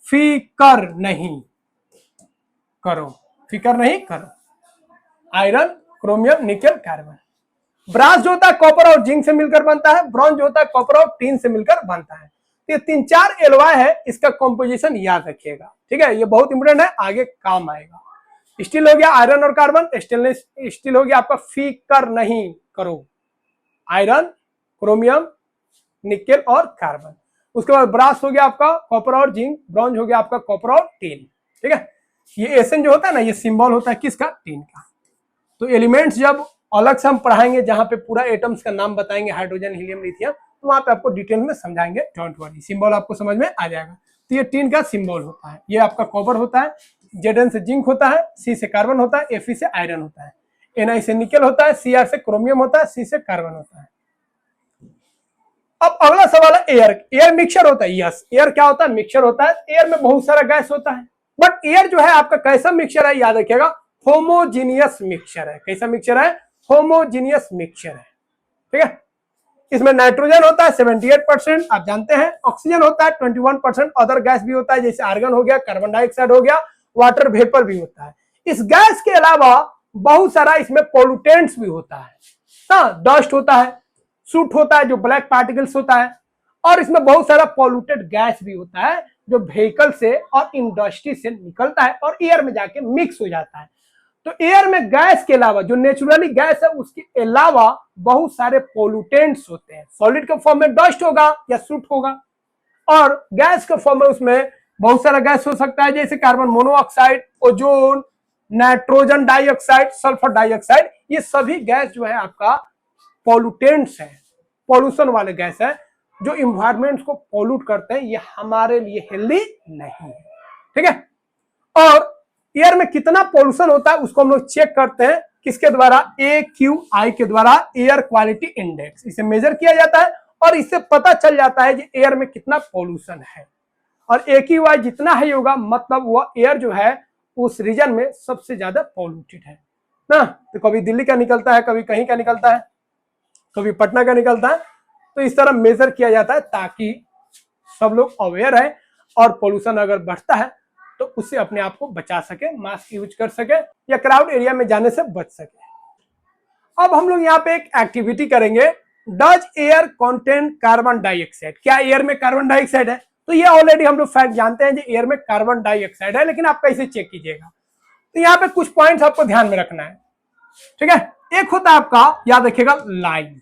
फिकर नहीं करो, फिकर नहीं करो, आयरन, क्रोमियम, निकल, कार्बन। ब्रास जो होता है कॉपर और जिंक से मिलकर बनता है, ब्रॉन्ज जो होता है कॉपर और टीन से मिलकर बनता है। ये 3-4 एलवाई है, इसका कॉम्पोजिशन याद रखिएगा, ठीक है। ये बहुत इंपोर्टेंट है, आगे काम आएगा। स्टील हो गया आयरन और कार्बन, स्टेनलेस स्टील हो गया आपका फिकर नहीं करो, आयरन, क्रोमियम, निकेल और कार्बन। उसके बाद ब्रास हो गया आपका कॉपर और जिंक, ब्रॉन्ज हो गया आपका कॉपर और टीन, ठीक है। ये एसन जो होता है ना, ये सिंबल होता है किसका, टीन का। तो एलिमेंट्स जब अलग से हम पढ़ाएंगे जहां पे पूरा एटम्स का नाम बताएंगे, हाइड्रोजन, हीलियम, लिथियम, तो वहां पे आपको डिटेल में समझाएंगे, डोंट वरी, सिंबल आपको समझ में आ जाएगा। तो ये टीन का सिंबल होता है, ये आपका कॉपर होता है, Zn से जिंक होता है, सी से कार्बन होता है, Fe से आयरन होता है, Na से निकेल होता है, Cr से क्रोमियम होता है, C से कार्बन होता है। अब अगला सवाल है एयर, एयर मिक्सचर होता है, यस एयर क्या होता है, मिक्सचर होता है। एयर में बहुत सारा गैस होता है, बट एयर जो है आपका कैसा मिक्सचर है, याद रखिएगा होमोजीनियस मिक्सचर है। कैसा मिक्सचर है, होमोजीनियस मिक्सचर है, ठीक है। इसमें नाइट्रोजन होता है 78%, आप जानते हैं, ऑक्सीजन होता है 21%, अदर गैस भी होता है जैसे आर्गन हो गया, कार्बन डाइऑक्साइड हो गया, वाटर वेपर भी होता है। इस गैस के अलावा बहुत सारा इसमें पोल्यूटेंट्स भी होता है, हाँ, डस्ट होता है, सूट होता है जो ब्लैक पार्टिकल्स होता है, और इसमें बहुत सारा पोल्यूटेड गैस भी होता है जो व्हीकल से और इंडस्ट्री से निकलता है और एयर में जाके मिक्स हो जाता है। तो एयर में गैस के अलावा जो नेचुरली गैस है उसके अलावा बहुत सारे पोल्यूटेंट्स होते हैं। सॉलिड के फॉर्म में डस्ट होगा या सूट होगा, और गैस के फॉर्म में उसमें बहुत सारा गैस हो सकता है जैसे carbon monoxide, ozone, nitrogen dioxide, sulphur dioxide. ये सभी गैस जो है आपका पोल्यूटेंट्स है, पॉल्यूशन वाले गैस है जो इन्वायरमेंट को पोल्यूट करते हैं, ये हमारे लिए हेल्दी नहीं है, ठीक है। और एयर में कितना पोल्यूशन होता है उसको हम लोग चेक करते हैं किसके द्वारा, AQI के द्वारा, एयर क्वालिटी इंडेक्स। इसे मेजर किया जाता है और इससे पता चल जाता है कि एयर में कितना पोल्यूशन है, और AQI जितना है होगा मतलब वो एयर जो है उस रीजन में सबसे ज्यादा पॉल्यूटेड है ना। तो कभी दिल्ली का निकलता है, कभी कहीं का निकलता है, कभी पटना का निकलता है। तो इस तरह मेजर किया जाता है ताकि सब लोग अवेयर है और पोल्यूशन अगर बढ़ता है तो उससे अपने आप को बचा सके, मास्क यूज कर सके या क्राउड एरिया में जाने से बच सके। अब हम लोग यहाँ पे एक एक्टिविटी करेंगे, does air contain carbon dioxide. क्या एयर में कार्बन डाइऑक्साइड है? तो ये ऑलरेडी हम लोग फैक्ट जानते हैं कि एयर में कार्बन डाइऑक्साइड है, लेकिन आप कैसे चेक कीजिएगा? तो यहाँ पे कुछ पॉइंट्स आपको ध्यान में रखना है, ठीक है। एक होता है आपका, याद रखिएगा, लाइम,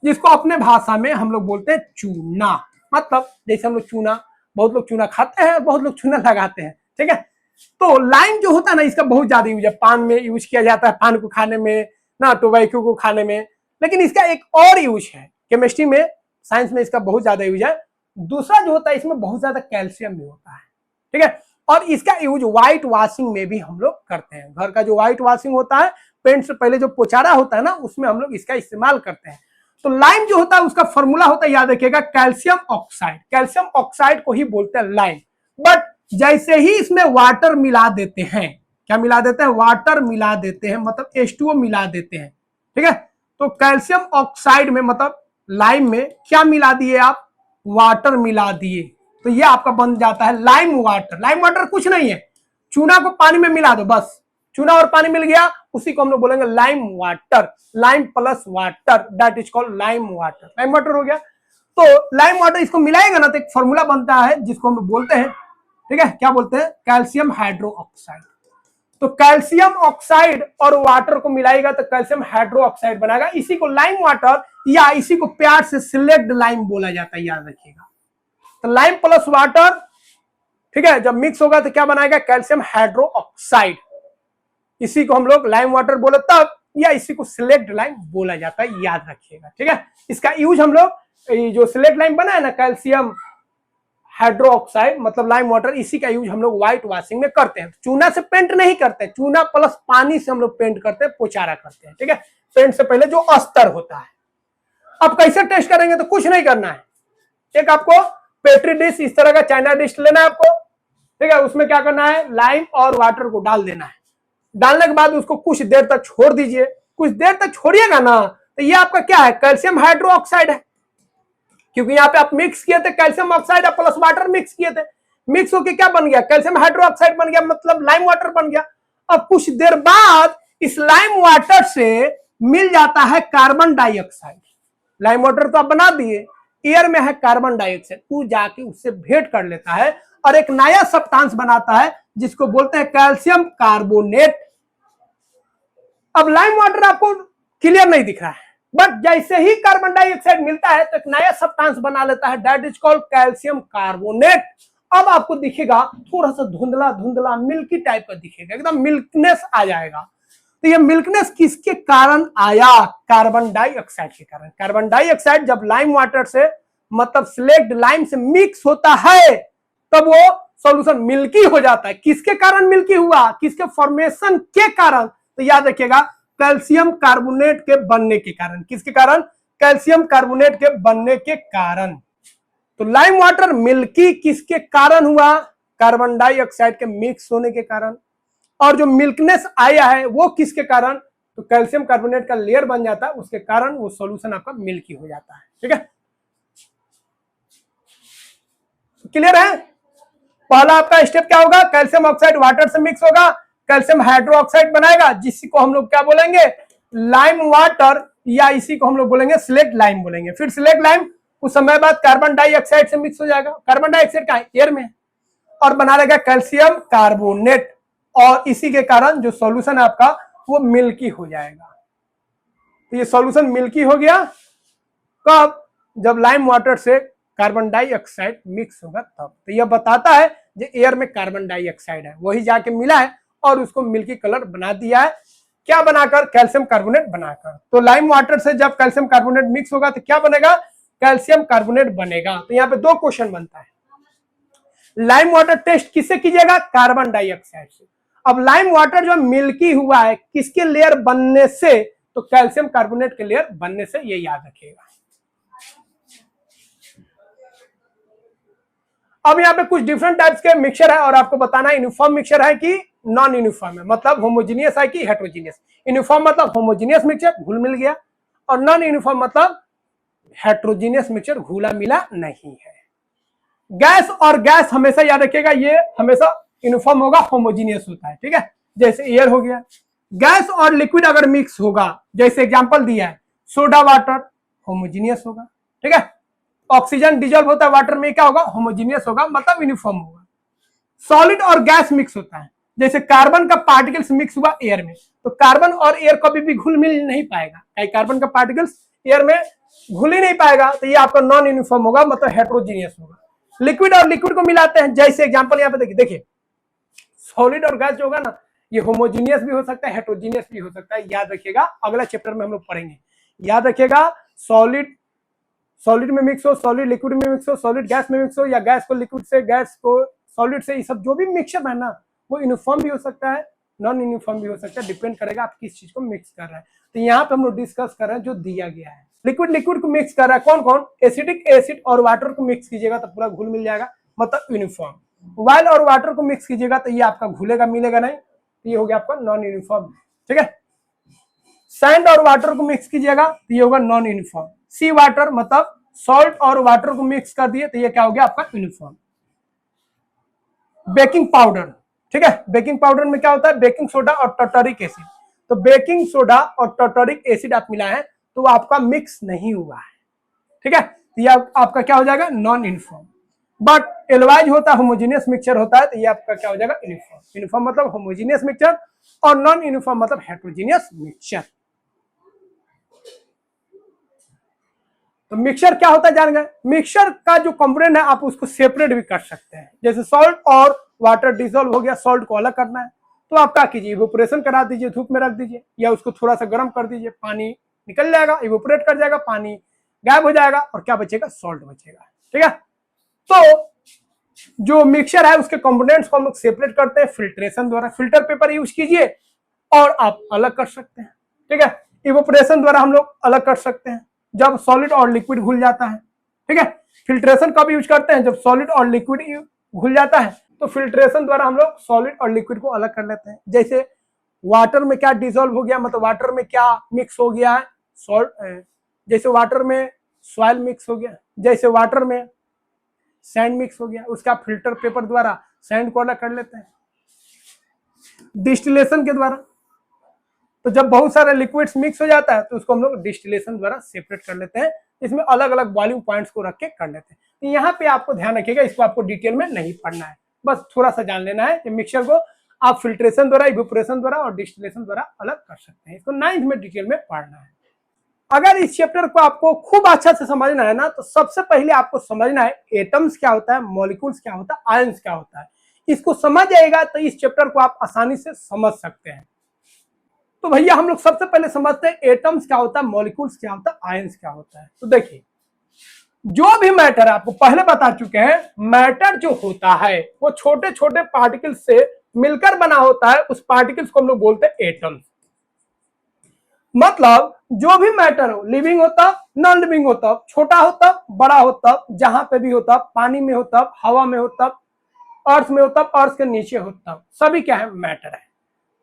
जिसको अपने भाषा में हम लोग बोलते हैं चूना। मतलब जैसे हम लोग चूना, बहुत लोग चूना खाते हैं, बहुत लोग चूना लगाते हैं, ठीक है। तो लाइम जो होता है ना, इसका बहुत ज्यादा यूज है, पान में यूज किया जाता है, पान को खाने में ना, टोबैको को खाने में। लेकिन इसका एक और यूज है, केमिस्ट्री में, साइंस में इसका बहुत ज्यादा यूज है। दूसरा जो होता है, इसमें बहुत ज्यादा कैल्शियम भी होता है, ठीक है। और इसका यूज व्हाइट वॉशिंग में भी हम लोग करते हैं। घर का जो व्हाइट वॉशिंग होता है, पेंट से पहले जो पोचारा होता है ना, उसमें हम लोग इसका इस्तेमाल करते हैं। तो लाइम जो होता है उसका फॉर्मूला होता है, याद रखिएगा, कैल्शियम ऑक्साइड। कैल्शियम ऑक्साइड को ही बोलते हैं लाइम। बट जैसे ही इसमें वाटर मिला देते हैं, क्या मिला देते हैं? वाटर मिला देते हैं, मतलब H2O मिला देते हैं, ठीक है। तो कैल्शियम ऑक्साइड में, मतलब लाइम में क्या मिला दिए आप? वाटर मिला दिए, तो ये आपका बन जाता है लाइम वाटर। लाइम वाटर कुछ नहीं है, चूना को पानी में मिला दो, बस चूना और पानी मिल गया, उसी को हम लोग बोलेंगे lime water. Lime plus water, that is called lime water. Lime water हो गया। तो लाइम वाटर इसको मिलाएगा ना तो एक फॉर्मूला बनता है जिसको हम लोग बोलते हैं, ठीक है, क्या बोलते हैं? Calcium hydro oxide. तो कैल्शियम ऑक्साइड और वाटर को मिलाएगा तो कैल्शियम हाइड्रो ऑक्साइड बनाएगा। इसी को लाइम वाटर या इसी को प्यार से सिलेक्ट लाइम बोला जाता है, याद रखिएगा। तो लाइम प्लस वाटर, ठीक है, जब मिक्स होगा तो क्या बनाएगा? Calcium hydro oxide. इसी को हम लोग लाइम वाटर बोले तब, या इसी को सिलेक्ट लाइम बोला जाता है, याद रखिएगा, ठीक है। इसका यूज हम लोग, जो सिलेक्ट लाइम बना है ना, कैल्शियम हाइड्रो ऑक्साइड मतलब लाइम वाटर, इसी का यूज हम लोग व्हाइट वॉशिंग में करते हैं। चूना से पेंट नहीं करते, चूना प्लस पानी से हम लोग पेंट करते हैं, पोचारा करते हैं, ठीक है। पेंट से पहले जो अस्तर होता है। अब कैसे टेस्ट करेंगे? तो कुछ नहीं करना है, एक आपको पेट्री डिश, इस तरह का चाइना डिश लेना है आपको, ठीक है। उसमें क्या करना है? लाइम और वाटर को डाल देना है। डालने के बाद उसको कुछ देर तक छोड़ दीजिए। कुछ देर तक छोड़िएगा ना तो ये आपका क्या है? कैल्शियम हाइड्रो ऑक्साइड है, क्योंकि यहाँ पे आप मिक्स किए थे calcium oxide plus water mix किए थे। मिक्स होके क्या बन गया? कैल्शियम हाइड्रो ऑक्साइड बन गया, मतलब लाइम वाटर बन गया। अब कुछ देर बाद इस लाइम वाटर से मिल जाता है कार्बन डाइऑक्साइड। लाइम वाटर तो आप बना दिए, एयर में है कार्बन डाइऑक्साइड, वो जाके उससे भेंट कर लेता है और एक नया सब्सटेंस बनाता है जिसको बोलते हैं कैल्शियम कार्बोनेट। अब लाइम वाटर आपको क्लियर नहीं दिख रहा है, बट जैसे ही कार्बन डाइऑक्साइड मिलता है तो एक नया सब्सटेंस बना लेता है, that is called calcium carbonate. अब आपको दिखेगा थोड़ा सा धुंधला धुंधला मिल्की टाइप का दिखेगा, एकदम मिल्कनेस आ जाएगा। तो ये मिल्कनेस किसके कारण आया? कार्बन डाइऑक्साइड के कारण। कार्बन डाइऑक्साइड जब लाइम वाटर से, मतलब सिलेक्ट लाइम से मिक्स होता है, तब वो सॉल्यूशन मिल्की हो जाता है। किसके कारण मिल्की हुआ? किसके फॉर्मेशन के कारण? तो याद रखिएगा, कैल्शियम कार्बोनेट के बनने के कारण। किसके कारण? कैल्शियम कार्बोनेट के बनने के कारण। तो लाइम वाटर मिल्की किसके कारण हुआ? कार्बन डाइऑक्साइड के मिक्स होने के कारण। और जो मिल्कनेस आया है वो किसके कारण? तो कैल्शियम कार्बोनेट का लेयर बन जाता है, उसके कारण वो सॉल्यूशन आपका मिल्की हो जाता है, ठीक है। क्लियर है? पहला आपका स्टेप क्या होगा? कैल्शियम ऑक्साइड वाटर से मिक्स होगा, कैल्शियम हाइड्रो ऑक्साइड बनाएगा, जिसको हम लोग क्या बोलेंगे? लाइम वाटर, या इसी को हम लोग बोलेंगे सिलेक्ट लाइम बोलेंगे। फिर सिलेक्ट लाइम कुछ समय बाद कार्बन डाइऑक्साइड से मिक्स हो जाएगा। कार्बन डाइऑक्साइड का एयर में, और बना लेगा कैल्शियम कार्बोनेट, और इसी के कारण जो सॉल्यूशन है आपका वो मिल्की हो जाएगा। तो ये सॉल्यूशन मिल्की हो गया कब? जब लाइम वाटर से कार्बन डाइऑक्साइड मिक्स होगा तब। तो यह बताता है जो एयर में कार्बन डाइऑक्साइड है वही जाके मिला है और उसको मिल्की कलर बना दिया है। क्या बनाकर? कैल्शियम कार्बोनेट बनाकर। तो लाइम वाटर से जब कैल्शियम कार्बोनेट मिक्स होगा तो क्या बनेगा? कैल्शियम कार्बोनेट बनेगा। तो यहाँ पे दो क्वेश्चन बनता है। लाइम वाटर टेस्ट किससे कीजिएगा? कार्बन डाइऑक्साइड से। अब लाइम वाटर जो मिल्की हुआ है किसके लेयर बनने से? तो कैल्शियम कार्बोनेट के लेयर बनने से, ये याद रखिएगा। अब यहाँ पे कुछ डिफरेंट टाइप्स के मिक्सचर है और आपको बताना यूनिफॉर्म मिक्सचर है कि नॉन यूनिफॉर्म है, मतलब होमोजीनियस है कि हेट्रोजीनियस। यूनिफॉर्म मतलब होमोजीनियस मिक्सचर घुल मिल गया, और नॉन यूनिफॉर्म मतलब हेट्रोजीनियस मिक्सचर घुला मिला नहीं है। गैस और गैस हमेशा याद रखिएगा, ये हमेशा यूनिफॉर्म होगा, होमोजीनियस होता है, ठीक है। जैसे एयर हो गया, गैस और लिक्विड अगर मिक्स होगा, जैसे एग्जांपल दिया है सोडा वाटर, होमोजीनियस होगा, ठीक है। ऑक्सीजन डिजोल्व होता है वाटर में, क्या होगा, होमोजीनियस होगा, मतलब यूनिफॉर्म होगा। सॉलिड और गैस मिक्स होता है, जैसे कार्बन का पार्टिकल्स मिक्स हुआ एयर में, तो कार्बन और एयर कभी भी घुल मिल नहीं पाएगा, कार्बन का पार्टिकल्स एयर में घुल ही नहीं पाएगा, तो ये आपका नॉन यूनिफॉर्म होगा, मतलब हेट्रोजीनियस होगा। लिक्विड और लिक्विड को मिलाते हैं, जैसे एग्जांपल यहाँ पे देखिए सॉलिड और गैस जो होगा ना, ये होमोजीनियस भी हो सकता है, हेट्रोजीनियस भी हो सकता है, याद रखिएगा, अगला चैप्टर में हम लोग पढ़ेंगे। याद रखिएगा, सॉलिड में मिक्स हो, सॉलिड लिक्विड में मिक्स हो, सॉलिड गैस में मिक्स हो, या गैस को लिक्विड से, गैस को सॉलिड से, ये सब जो भी मिक्सचर है ना, वो यूनिफॉर्म भी हो सकता है, नॉन यूनिफॉर्म भी हो सकता है, डिपेंड करेगा आप किस चीज को मिक्स कर रहे हैं। तो यहाँ पे हम लोग डिस्कस कर रहे हैं जो दिया गया है। लिक्विड लिक्विड को मिक्स कर रहा है कौन कौन, एसिडिक एसिड और वाटर को मिक्स कीजिएगा तो पूरा घुल मिल जाएगा, मतलब यूनिफॉर्म। वाइल और वाटर को मिक्स कीजिएगा तो ये आपका घुलेगा मिलेगा नहीं, तो ये हो गया आपका नॉन यूनिफॉर्म, ठीक है। सैंड और वाटर को मिक्स कीजिएगा तो ये होगा नॉन यूनिफॉर्म। सी वाटर मतलब सॉल्ट और वाटर को मिक्स कर दिए तो ये क्या हो गया आपका यूनिफॉर्म। बेकिंग पाउडर, ठीक है, बेकिंग पाउडर में क्या होता है, बेकिंग सोडा और टार्टारिक एसिड, तो बेकिंग सोडा और टार्टारिक एसिड आप मिलाए हैं तो आपका मिक्स नहीं हुआ है, ठीक है, तो ये आपका क्या हो जाएगा, नॉन यूनिफॉर्म। बट एलवाइज होता है, होमोजीनियस मिक्सचर होता है, तो ये आपका क्या हो जाएगा, यूनिफॉर्म। यूनिफॉर्म मतलब होमोजीनियस मिक्सचर, और नॉन यूनिफॉर्म मतलब हेट्रोजीनियस मिक्सचर। तो मिक्सचर क्या होता है जान गए, मिक्सचर का जो कंपोनेंट है आप उसको सेपरेट भी कर सकते हैं, जैसे सॉल्ट और वाटर डिसॉल्व हो गया, सॉल्ट को अलग करना है तो आप क्या कीजिए, इवेपोरेशन करा दीजिए, धूप में रख दीजिए, या उसको थोड़ा सा गर्म कर दीजिए, पानी निकल जाएगा, इवेपोरेट कर जाएगा, पानी गायब हो जाएगा, और क्या बचेगा, सॉल्ट बचेगा, ठीक है। तो जो मिक्सचर है उसके कंपोनेंट्स को हम लोग सेपरेट करते हैं फिल्ट्रेशन द्वारा, फिल्टर पेपर यूज कीजिए और आप अलग कर सकते हैं, ठीक है। इवेपोरेशन द्वारा हम लोग अलग कर सकते हैं जब सॉलिड और लिक्विड घुल जाता है, ठीक है। फिल्ट्रेशन कब यूज करते हैं, जब सॉलिड और लिक्विड घुल जाता है, तो फिल्ट्रेशन द्वारा हम लोग सॉलिड और लिक्विड को अलग कर लेते हैं। जैसे वाटर में क्या डिसॉल्व हो गया, मतलब वाटर में क्या मिक्स हो गया है, सॉल्ट, जैसे वाटर में सॉइल मिक्स हो गया, जैसे वाटर में सैंड मिक्स हो गया, उसका फिल्टर पेपर द्वारा सैंड को अलग कर लेते हैं। डिस्टिलेशन के द्वारा, तो जब बहुत सारे लिक्विड्स मिक्स हो जाता है तो उसको हम लोग डिस्टिलेशन द्वारा सेपरेट कर लेते हैं, इसमें अलग अलग वॉल्यूम पॉइंट्स को रख के कर लेते हैं। तो यहाँ पे आपको ध्यान रखिएगा, इसको आपको डिटेल में नहीं पढ़ना है, बस थोड़ा सा जान लेना है कि मिक्सचर को आप फिल्ट्रेशन द्वारा, इवेपोरेशन द्वारा और डिस्टिलेशन द्वारा अलग कर सकते हैं, इसको 9th में डिटेल में पढ़ना है। अगर इस चैप्टर को आपको खूब अच्छा से समझना है ना, तो सबसे पहले आपको समझना है एटम्स क्या होता है, मॉलिक्यूल्स क्या होता है, आयंस क्या होता है। इसको समझ जाएगा तो इस चैप्टर को आप आसानी से समझ सकते हैं। तो भैया हम लोग सबसे पहले समझते हैं एटम्स क्या होता है, मॉलिक्यूल्स क्या होता है, आयंस क्या होता है। तो देखिए, जो भी मैटर आपको पहले बता चुके हैं, मैटर जो होता है वो छोटे छोटे पार्टिकल्स से मिलकर बना होता है, उस पार्टिकल्स को हम लोग बोलते हैं एटम्स। मतलब जो भी मैटर हो, लिविंग होता, नॉन लिविंग होता, छोटा होता, बड़ा होता, जहां पे भी होता, पानी में होता, हवा में होता, अर्थ में होता, अर्थ के नीचे होता, सभी क्या है, मैटर है।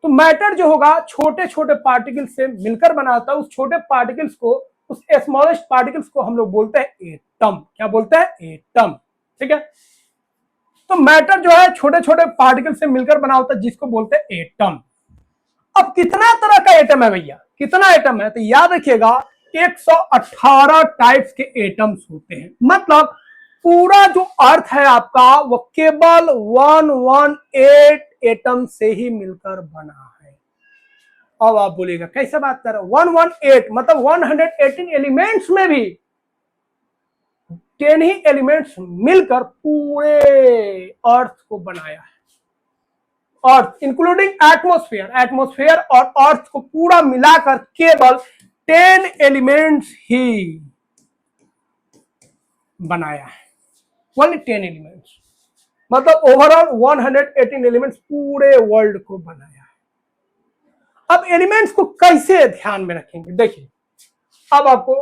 तो मैटर जो होगा छोटे छोटे पार्टिकल्स से मिलकर बना होता है, उस छोटे पार्टिकल्स को, उस स्मॉलेस्ट पार्टिकल्स को हम लोग बोलते हैं एटम। क्या बोलते हैं, एटम, ठीक है। तो मैटर जो है छोटे छोटे पार्टिकल से मिलकर बना होता है, जिसको बोलते हैं एटम। अब कितना तरह का एटम है भैया, कितना एटम है, तो याद रखिएगा 118 टाइप्स के एटम्स होते हैं। मतलब पूरा जो अर्थ है आपका वो केवल 118 एटम से ही मिलकर बना है। अब आप बोलेगा कैसे बात कर रहे हो, 118 मतलब 118 एलिमेंट्स में भी 10 ही एलिमेंट्स मिलकर पूरे अर्थ को बनाया है। अर्थ इंक्लूडिंग एटमॉस्फेयर, एटमॉस्फेयर और अर्थ को पूरा मिलाकर केवल 10 एलिमेंट्स ही बनाया है, ओनली 10 एलिमेंट्स। मतलब ओवरऑल 118 एलिमेंट्स पूरे वर्ल्ड को बनाया है। अब एलिमेंट्स को कैसे ध्यान में रखेंगे, देखिए अब आपको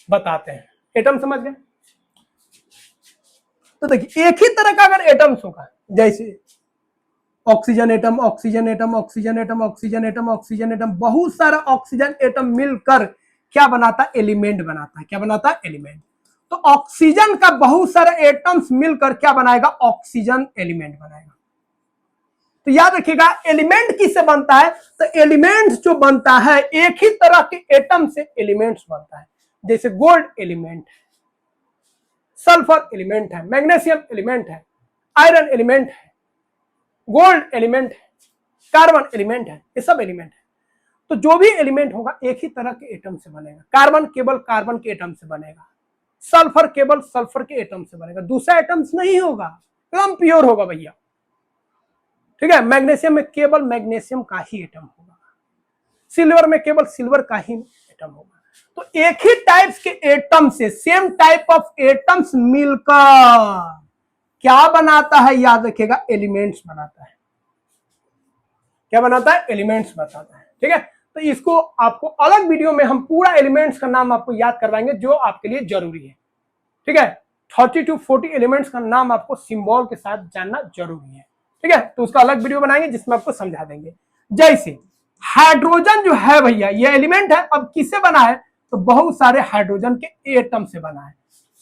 बताते हैं। एटम समझ गए, तो देखिए एक ही तरह का अगर एटम्स होगा, जैसे oxygen atom, oxygen atom, oxygen atom, oxygen atom, oxygen atom, बहुत सारा ऑक्सीजन एटम मिलकर क्या बनाता है? एलिमेंट बनाता है। क्या बनाता है? एलिमेंट। तो ऑक्सीजन का बहुत सारे एटम्स मिलकर क्या बनाएगा? ऑक्सीजन एलिमेंट बनाएगा। तो याद रखिएगा एलिमेंट किससे बनता है? तो एलिमेंट्स जो बनता है एक ही तरह के एटम से एलिमेंट्स बनता है। जैसे गोल्ड एलिमेंट है, सल्फर एलिमेंट है, मैग्नीशियम एलिमेंट है, आयरन एलिमेंट है, गोल्ड एलिमेंट है, कार्बन एलिमेंट है, ये सब एलिमेंट है। तो जो भी एलिमेंट होगा एक ही तरह के एटम से बनेगा। कार्बन केवल कार्बन के एटम से बनेगा, सल्फर केवल सल्फर के एटम से बनेगा, दूसरा एटम्स नहीं होगा, एकदम प्योर होगा भैया। ठीक है। मैग्नीशियम में केवल मैग्नीशियम का ही एटम होगा, सिल्वर में केवल सिल्वर का ही एटम होगा। तो एक ही टाइप्स के एटम से, सेम टाइप ऑफ एटम्स मिलकर क्या बनाता है? याद रखिएगा एलिमेंट्स बनाता है। क्या बनाता है? एलिमेंट्स बताता है। ठीक है। तो इसको आपको अलग वीडियो में हम पूरा एलिमेंट्स का नाम आपको याद करवाएंगे जो आपके लिए जरूरी है। ठीक है। 30 to 40 एलिमेंट्स का नाम आपको सिंबल के साथ जानना जरूरी है। ठीक है। तो उसका अलग वीडियो बनाएंगे जिसमें आपको समझा देंगे। जैसे हाइड्रोजन जो है भैया ये एलिमेंट है। अब किससे बना है? तो बहुत सारे हाइड्रोजन के एटम से बना है।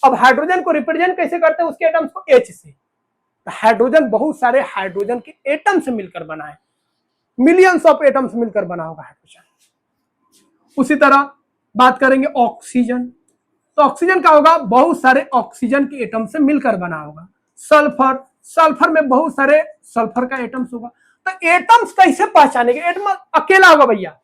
अब हाइड्रोजन को रिप्रेजेंट कैसे करते हैं? उसके एटम्स को H से। तो हाइड्रोजन बहुत सारे हाइड्रोजन के एटम से मिलकर बना है, मिलियंस ऑफ एटम्स मिलकर बना होगा हाइड्रोजन। उसी तरह बात करेंगे ऑक्सीजन। तो ऑक्सीजन क्या होगा? बहुत सारे ऑक्सीजन के एटम से मिलकर बना होगा। सल्फर, सल्फर में बहुत सारे सल्फर का एटम्स होगा। तो एटम्स कैसे पहचानेंगे? एटम अकेला होगा भैया।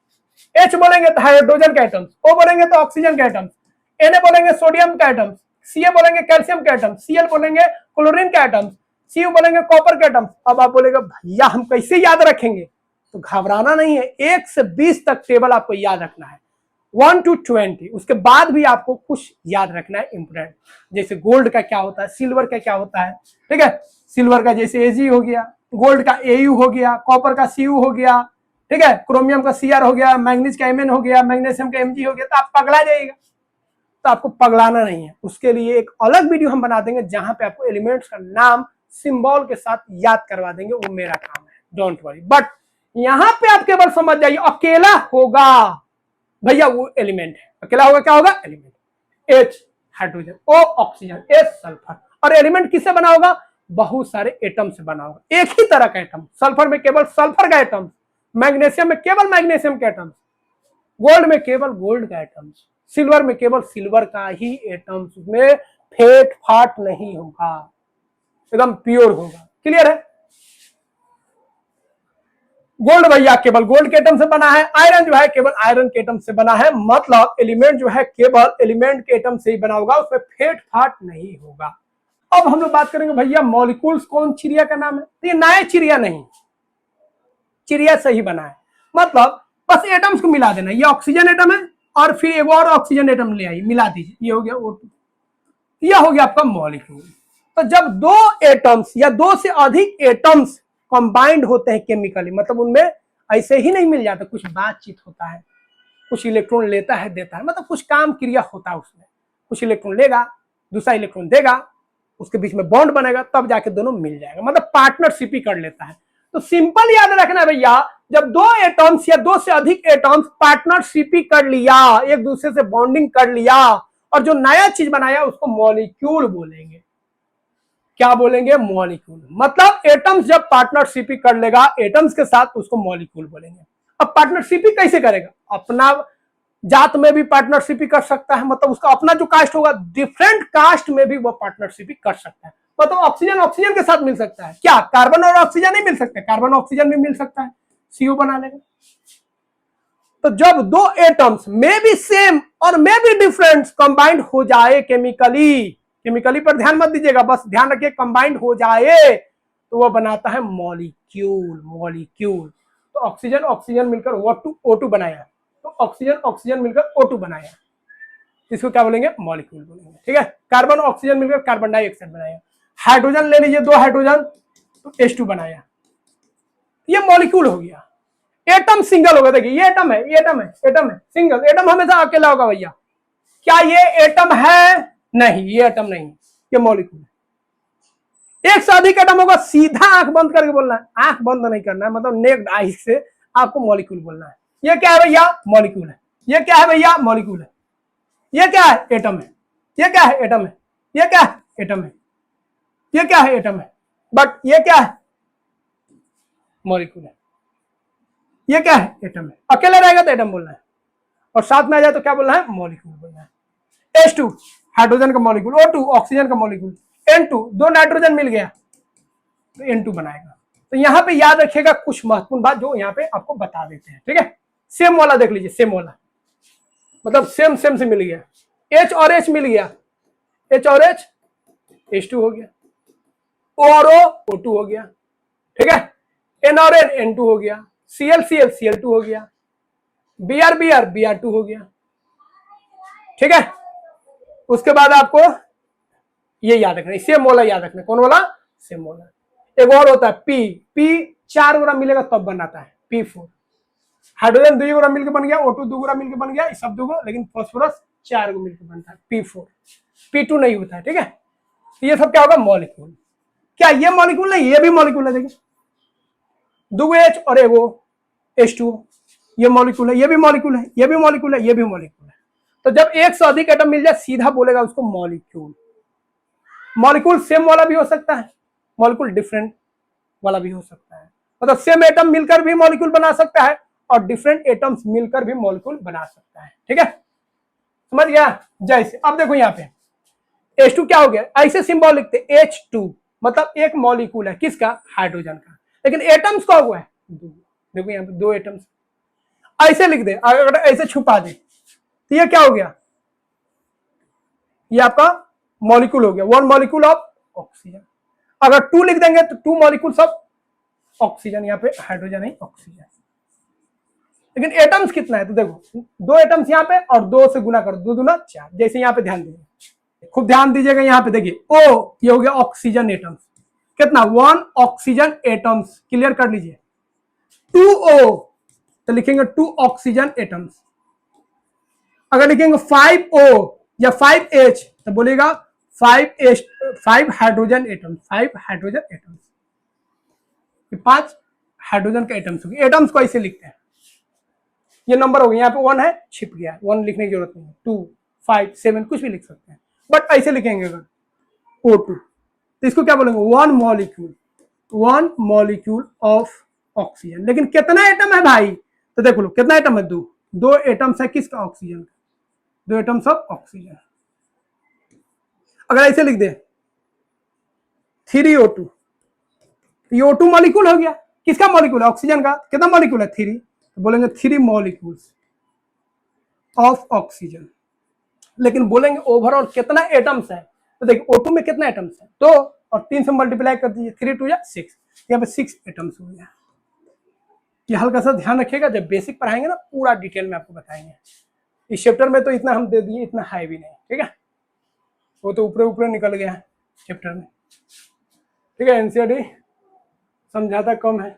H बोलेंगे तो हाइड्रोजन का एटम्स, O बोलेंगे तो ऑक्सीजन का एटम्स, Na बोलेंगे सोडियम का एटम्स, Ca बोलेंगे कैल्शियम का एटम्स, Cl बोलेंगे क्लोरीन का एटम्स, Cu बोलेंगे कॉपर का एटम्स। अब आप बोलेंगे भैया हम कैसे याद रखेंगे? तो घबराना नहीं है, 1 से 20 तक टेबल आपको याद रखना है, 1 to 20। उसके बाद भी आपको कुछ याद रखना है इंपोर्टेंट। जैसे गोल्ड का क्या होता है, सिल्वर का क्या होता है। ठीक है। सिल्वर का जैसे Ag हो गया, गोल्ड का Au हो गया, कॉपर का Cu हो गया, ठीक है, क्रोमियम का Cr हो गया, मैग्नीज का Mn हो गया, मैग्नीशियम का Mg हो गया। तो आप पगला जाइएगा। तो आपको पगलाना नहीं है, उसके लिए एक अलग वीडियो हम बना देंगे जहां पे आपको एलिमेंट्स का नाम सिंबल के साथ याद करवा देंगे। वो मेरा काम है, डोंट वरी। बट यहां पे आप केवल समझ जाइए अकेला होगा भैया वो एलिमेंट है। अकेला होगा क्या होगा? Element. H hydrogen, O oxygen, S sulphur. और एलिमेंट किससे बना होगा? बहुत सारे एटम से बना होगा, एक ही तरह का एटम। सल्फर में केवल सल्फर का एटम, मैग्नीशियम में केवल मैग्नीशियम का एटम, गोल्ड में केवल गोल्ड का एटम, सिल्वर में केवल सिल्वर का ही एटम। उसमें फेट फाट नहीं होगा, एकदम प्योर होगा। क्लियर है? गोल्ड भैया केवल गोल्ड के एटम से बना है। आयरन जो है केवल आयरन के एटम से बना है। मतलब एलिमेंट जो है केवल एलिमेंट के एटम से ही बना होगा, उसमें फेट फाट नहीं होगा। अब हम लोग बात करेंगे भैया मॉलिक्यूल्स कौन चिड़िया का नाम है? तो ये नया चिड़िया नहीं, चिड़िया से ही बना है। मतलब बस एटम्स को मिला देना। ये ऑक्सीजन एटम है और फिर एक और ऑक्सीजन एटम ले आइए, मिला दीजिए, ये हो गया O2, यह हो गया आपका मॉलिक्यूल। तो जब दो एटम्स या दो से अधिक एटम्स कंबाइंड होते हैं केमिकली, मतलब उनमें ऐसे ही नहीं मिल जाता, कुछ बातचीत होता है, कुछ इलेक्ट्रॉन लेता है देता है, मतलब कुछ काम क्रिया होता है उसमें। कुछ इलेक्ट्रॉन लेगा, दूसरा इलेक्ट्रॉन देगा, उसके बीच में बॉन्ड बनेगा, तब जाके दोनों मिल जाएगा, मतलब पार्टनरशिप ही कर लेता है। तो सिंपल याद रखना भैया, जब दो एटम्स या दो से अधिक एटम्स पार्टनरशिप ही कर लिया, एक दूसरे से बॉन्डिंग कर लिया और जो नया चीज बनाया उसको मॉलिक्यूल बोलेंगे। क्या बोलेंगे? मॉलिक्यूल। मतलब एटम्स जब पार्टनरशिप ही कर लेगा एटम्स के साथ, उसको मॉलिक्यूल बोलेंगे। अब पार्टनरशिप ही कैसे करेगा? अपना जात में भी पार्टनरशिप ही कर सकता है, मतलब उसका अपना जो कास्ट होगा, डिफरेंट कास्ट में भी वो पार्टनरशिप ही कर सकता है। मतलब ऑक्सीजन ऑक्सीजन के साथ मिल सकता है, क्या कार्बन और ऑक्सीजन नहीं मिल सकते? कार्बन ऑक्सीजन भी मिल सकता है, CO बना लेगा। तो जब दो एटम्स में भी सेम और में भी डिफरेंट कंबाइंड हो जाए केमिकली पर ध्यान मत दीजिएगा, बस ध्यान रखिए कंबाइंड हो जाए तो वो बनाता है मॉलिक्यूल। तो ऑक्सीजन ऑक्सीजन मिलकर O2 बनाया, तो ऑक्सीजन ऑक्सीजन मिलकर O2 बनाया, इसको क्या बोलेंगे? मॉलिक्यूल बोलेंगे। ठीक है। कार्बन ऑक्सीजन मिलकर कार्बन डाइऑक्साइड बनाया। हाइड्रोजन ले लीजिए, दो हाइड्रोजन, तो H2 बनाया, ये मॉलिक्यूल हो गया। एटम सिंगल होगा, देखिए ये एटम है, ये एटम है सिंगल। एटम हमेशा अकेला होगा भैया। क्या ये एटम है? नहीं, ये एटम नहीं, ये मॉलिक्यूल है। एक से अधिक एटम होगा, सीधा आंख बंद करके बोलना है, आंख बंद नहीं करना है, मतलब नेक्ड आई से आपको मॉलिक्यूल बोलना है। ये क्या है भैया? मॉलिक्यूल है। ये क्या है भैया? मॉलिक्यूल है। ये क्या है? एटम है। ये क्या है? एटम है। ये क्या है? एटम है। ये क्या है? एटम है। बट ये क्या है? मॉलिक्यूल है। ये क्या है? एटम है। अकेले रहेगा तो एटम बोलना है, और साथ में आ जाए तो क्या बोलना है? मॉलिक्यूल बोलना है। H2 हाइड्रोजन का मॉलिक्यूल, O2 ऑक्सीजन का मॉलिक्यूल, N2 दो नाइट्रोजन मिल गया तो N2 बनाएगा। तो यहां पे याद रखिएगा कुछ महत्वपूर्ण बात जो यहाँ पे आपको बता देते हैं, ठीक है। सेम वाला देख लीजिए, सेम वाला मतलब सेम सेम से मिल गया, H और H मिल गया, H और H H2 हो गया, O और O O2 हो गया, ठीक है। N और N N2 हो गया, Cl Cl Cl2 हो गया, Br Br Br2 हो गया, ठीक है। उसके बाद आपको ये याद रखना, सेम वाला याद रखना। कौन वाला? सेम वाला। एक और होता है पी, पी 4 ग्राम मिलेगा तब बनाता है P4। हाइड्रोजन 2 ग्राम मिलकर बन गया, O2 2 ग्राम मिलकर बन गया, इस सब 2 गो, लेकिन फास्फोरस 4 गो मिलकर बनता है P4। P2 नहीं होता है, ठीक है। तो ये सब क्या होगा? मॉलिक्यूल। क्या ये मॉलिक्यूल नहीं? ये भी मॉलिक्यूल है, देखिए 2 H और एगो H2, ये मॉलिक्यूल है, ये भी मॉलिक्यूल है, ये भी मॉलिक्यूल है, ये भी मॉलिक्यूल है। तो जब एक से अधिक एटम मिल जाए सीधा बोलेगा उसको मॉलिक्यूल। मॉलिक्यूल सेम वाला भी हो सकता है, मॉलिक्यूल डिफरेंट वाला भी हो सकता है, मतलब सेम एटम मिलकर भी मॉलिक्यूल बना सकता है और डिफरेंट एटम्स मिलकर भी मॉलिक्यूल बना सकता है, ठीक है। समझ गया? जैसे अब देखो यहाँ पे H2 क्या हो गया? ऐसे सिंबल लिखते H2, मतलब एक मॉलिक्यूल है, किसका? हाइड्रोजन का, लेकिन एटम्स का हुआ है 2। देखो यहाँ पे 2 एटम्स, ऐसे लिख दे, अगर ऐसे छुपा दे तो ये क्या हो गया? ये आपका मॉलिक्यूल हो गया, 1 मॉलिक्यूल ऑफ ऑक्सीजन। अगर 2 लिख देंगे तो 2 मॉलिक्यूल्स ऑफ ऑक्सीजन, यहाँ पे हाइड्रोजन है ऑक्सीजन। लेकिन एटम्स कितना है? तो देखो 2 एटम्स यहाँ पे और 2 से गुना करो, 2 दूना 4। जैसे यहाँ पे ध्यान दीजिए, खूब ध्यान दीजिएगा, यहाँ पे देखिए O, ये हो गया ऑक्सीजन एटम्स, कितना? 1 ऑक्सीजन एटम्स, क्लियर कर लीजिए। 2O तो लिखेंगे 2 ऑक्सीजन एटम्स। अगर लिखेंगे 5O या 5H तो बोलेगा 5 hydrogen atoms, 5 hydrogen atoms, 5 hydrogen के एटम्स हो गए। एटम्स को ऐसे लिखते हैं, ये नंबर हो गया, यहाँ पे 1 है छिप गया, 1 लिखने की जरूरत नहीं है, 2 5 7 कुछ भी लिख सकते हैं, बट ऐसे लिखेंगे अगर O2 तो इसको क्या बोलेंगे? 1 मॉलिक्यूल ऑफ ऑक्सीजन। लेकिन कितना एटम है भाई? तो देखो लो कितना एटम है? 2 एटम्स है किसका? ऑक्सीजन का, 2 एटम्स ऑफ ऑक्सीजन। अगर ऐसे लिख दे 3O2 तो ये O2 मॉलिक्यूल हो गया, किसका मॉलिक्यूल है? ऑक्सीजन का। कितना मॉलिक्यूल है? 3, तो बोलेंगे 3 मॉलिक्यूल्स ऑफ ऑक्सीजन। लेकिन बोलेंगे ओवरऑल कितना एटम्स है? तो देखिए O2 में कितना एटम्स है? 2, और 3 से मल्टीप्लाई कर दीजिए, 3 2 6, यहाँ पे 6 एटम्स हो गया। ये हल्का सा ध्यान रखिएगा, जब बेसिक पढ़ाएंगे ना पूरा डिटेल में आपको बताएंगे। इस चैप्टर में तो इतना हम दे दिए, इतना हाई भी नहीं, ठीक है, वो तो ऊपर ऊपर निकल गया है चैप्टर में, ठीक है। एनसीईआरटी समझाता कम है।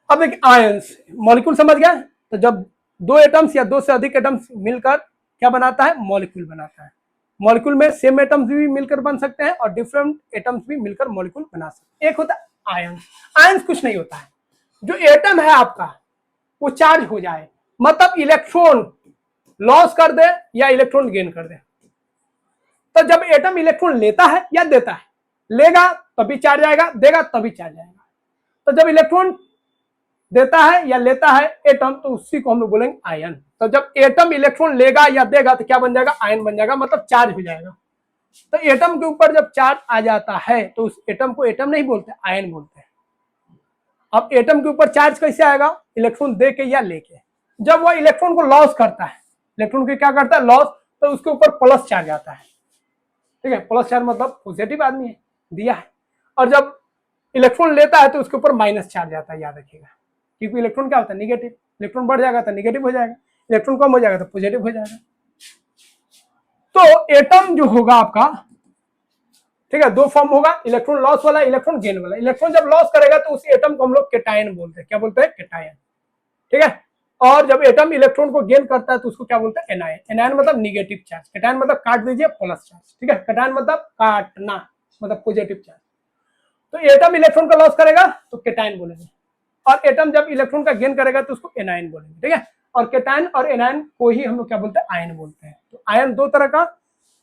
अब एक आयंस मॉलिक्यूल समझ गया। तो जब 2 एटम्स या 2 से अधिक एटम्स मिलकर क्या बनाता है? मॉलिक्यूल बनाता है। मॉलिक्यूल में सेम एटम्स भी मिलकर बन सकते हैं और डिफरेंट एटम्स भी मिलकर मॉलिक्यूल बना सकते हैं। एक होता है आयंस। आयंस कुछ नहीं होता है, जो एटम है आपका वो चार्ज हो जाए, मतलब इलेक्ट्रॉन लॉस कर दे या इलेक्ट्रॉन गेन कर दे। तो जब एटम इलेक्ट्रॉन लेता है या देता है, लेगा तभी चार्ज आएगा, देगा तभी चार्ज आएगा। तो जब इलेक्ट्रॉन देता है या लेता है एटम, तो उसी को हम लोग बोलेंगे आयन। तो जब एटम इलेक्ट्रॉन लेगा या देगा तो क्या बन जाएगा? आयन बन जाएगा, मतलब चार्ज हो जाएगा। तो एटम के ऊपर जब चार्ज आ जाता है तो उस एटम को एटम नहीं बोलते, आयन बोलते हैं। अब एटम के ऊपर चार्ज कैसे आएगा? इलेक्ट्रॉन दे के या लेके। जब वह इलेक्ट्रॉन को लॉस करता है, इलेक्ट्रॉन को क्या करता है? लॉस, तो उसके ऊपर प्लस चार्ज आता है, ठीक है। प्लस चार्ज मतलब पॉजिटिव आदमी है, दिया है। और जब इलेक्ट्रॉन लेता है तो उसके ऊपर माइनस चार्ज आता है, याद रखिएगा, क्योंकि इलेक्ट्रॉन क्या होता है? निगेटिव। इलेक्ट्रॉन बढ़ जाएगा तो निगेटिव हो जाएगा, इलेक्ट्रॉन कम हो जाएगा तो पॉजिटिव हो जाएगा। तो एटम जो होगा आपका, ठीक है, 2 फॉर्म होगा, इलेक्ट्रॉन लॉस वाला, इलेक्ट्रॉन गेन वाला। इलेक्ट्रॉन जब लॉस करेगा तो उस एटम को हम लोग केटायन बोलते हैं। क्या बोलते हैं? केटायन, ठीक है। और जब एटम इलेक्ट्रॉन को गेन करता है तो उसको क्या बोलते हैं? एनायन। एनायन मतलब निगेटिव चार्ज, केटायन मतलब काट दीजिए प्लस चार्ज, ठीक है। केटायन मतलब काटना, मतलब पॉजिटिव चार्ज। तो एटम इलेक्ट्रॉन का लॉस करेगा तो केटाइन बोलेंगे, और एटम जब इलेक्ट्रॉन का गेन करेगा तो उसको एनायन बोलेंगे, ठीक है। और केटाइन और एनायन को ही हम लोग क्या बोलते हैं, आयन बोलते हैं। तो आयन दो तरह का,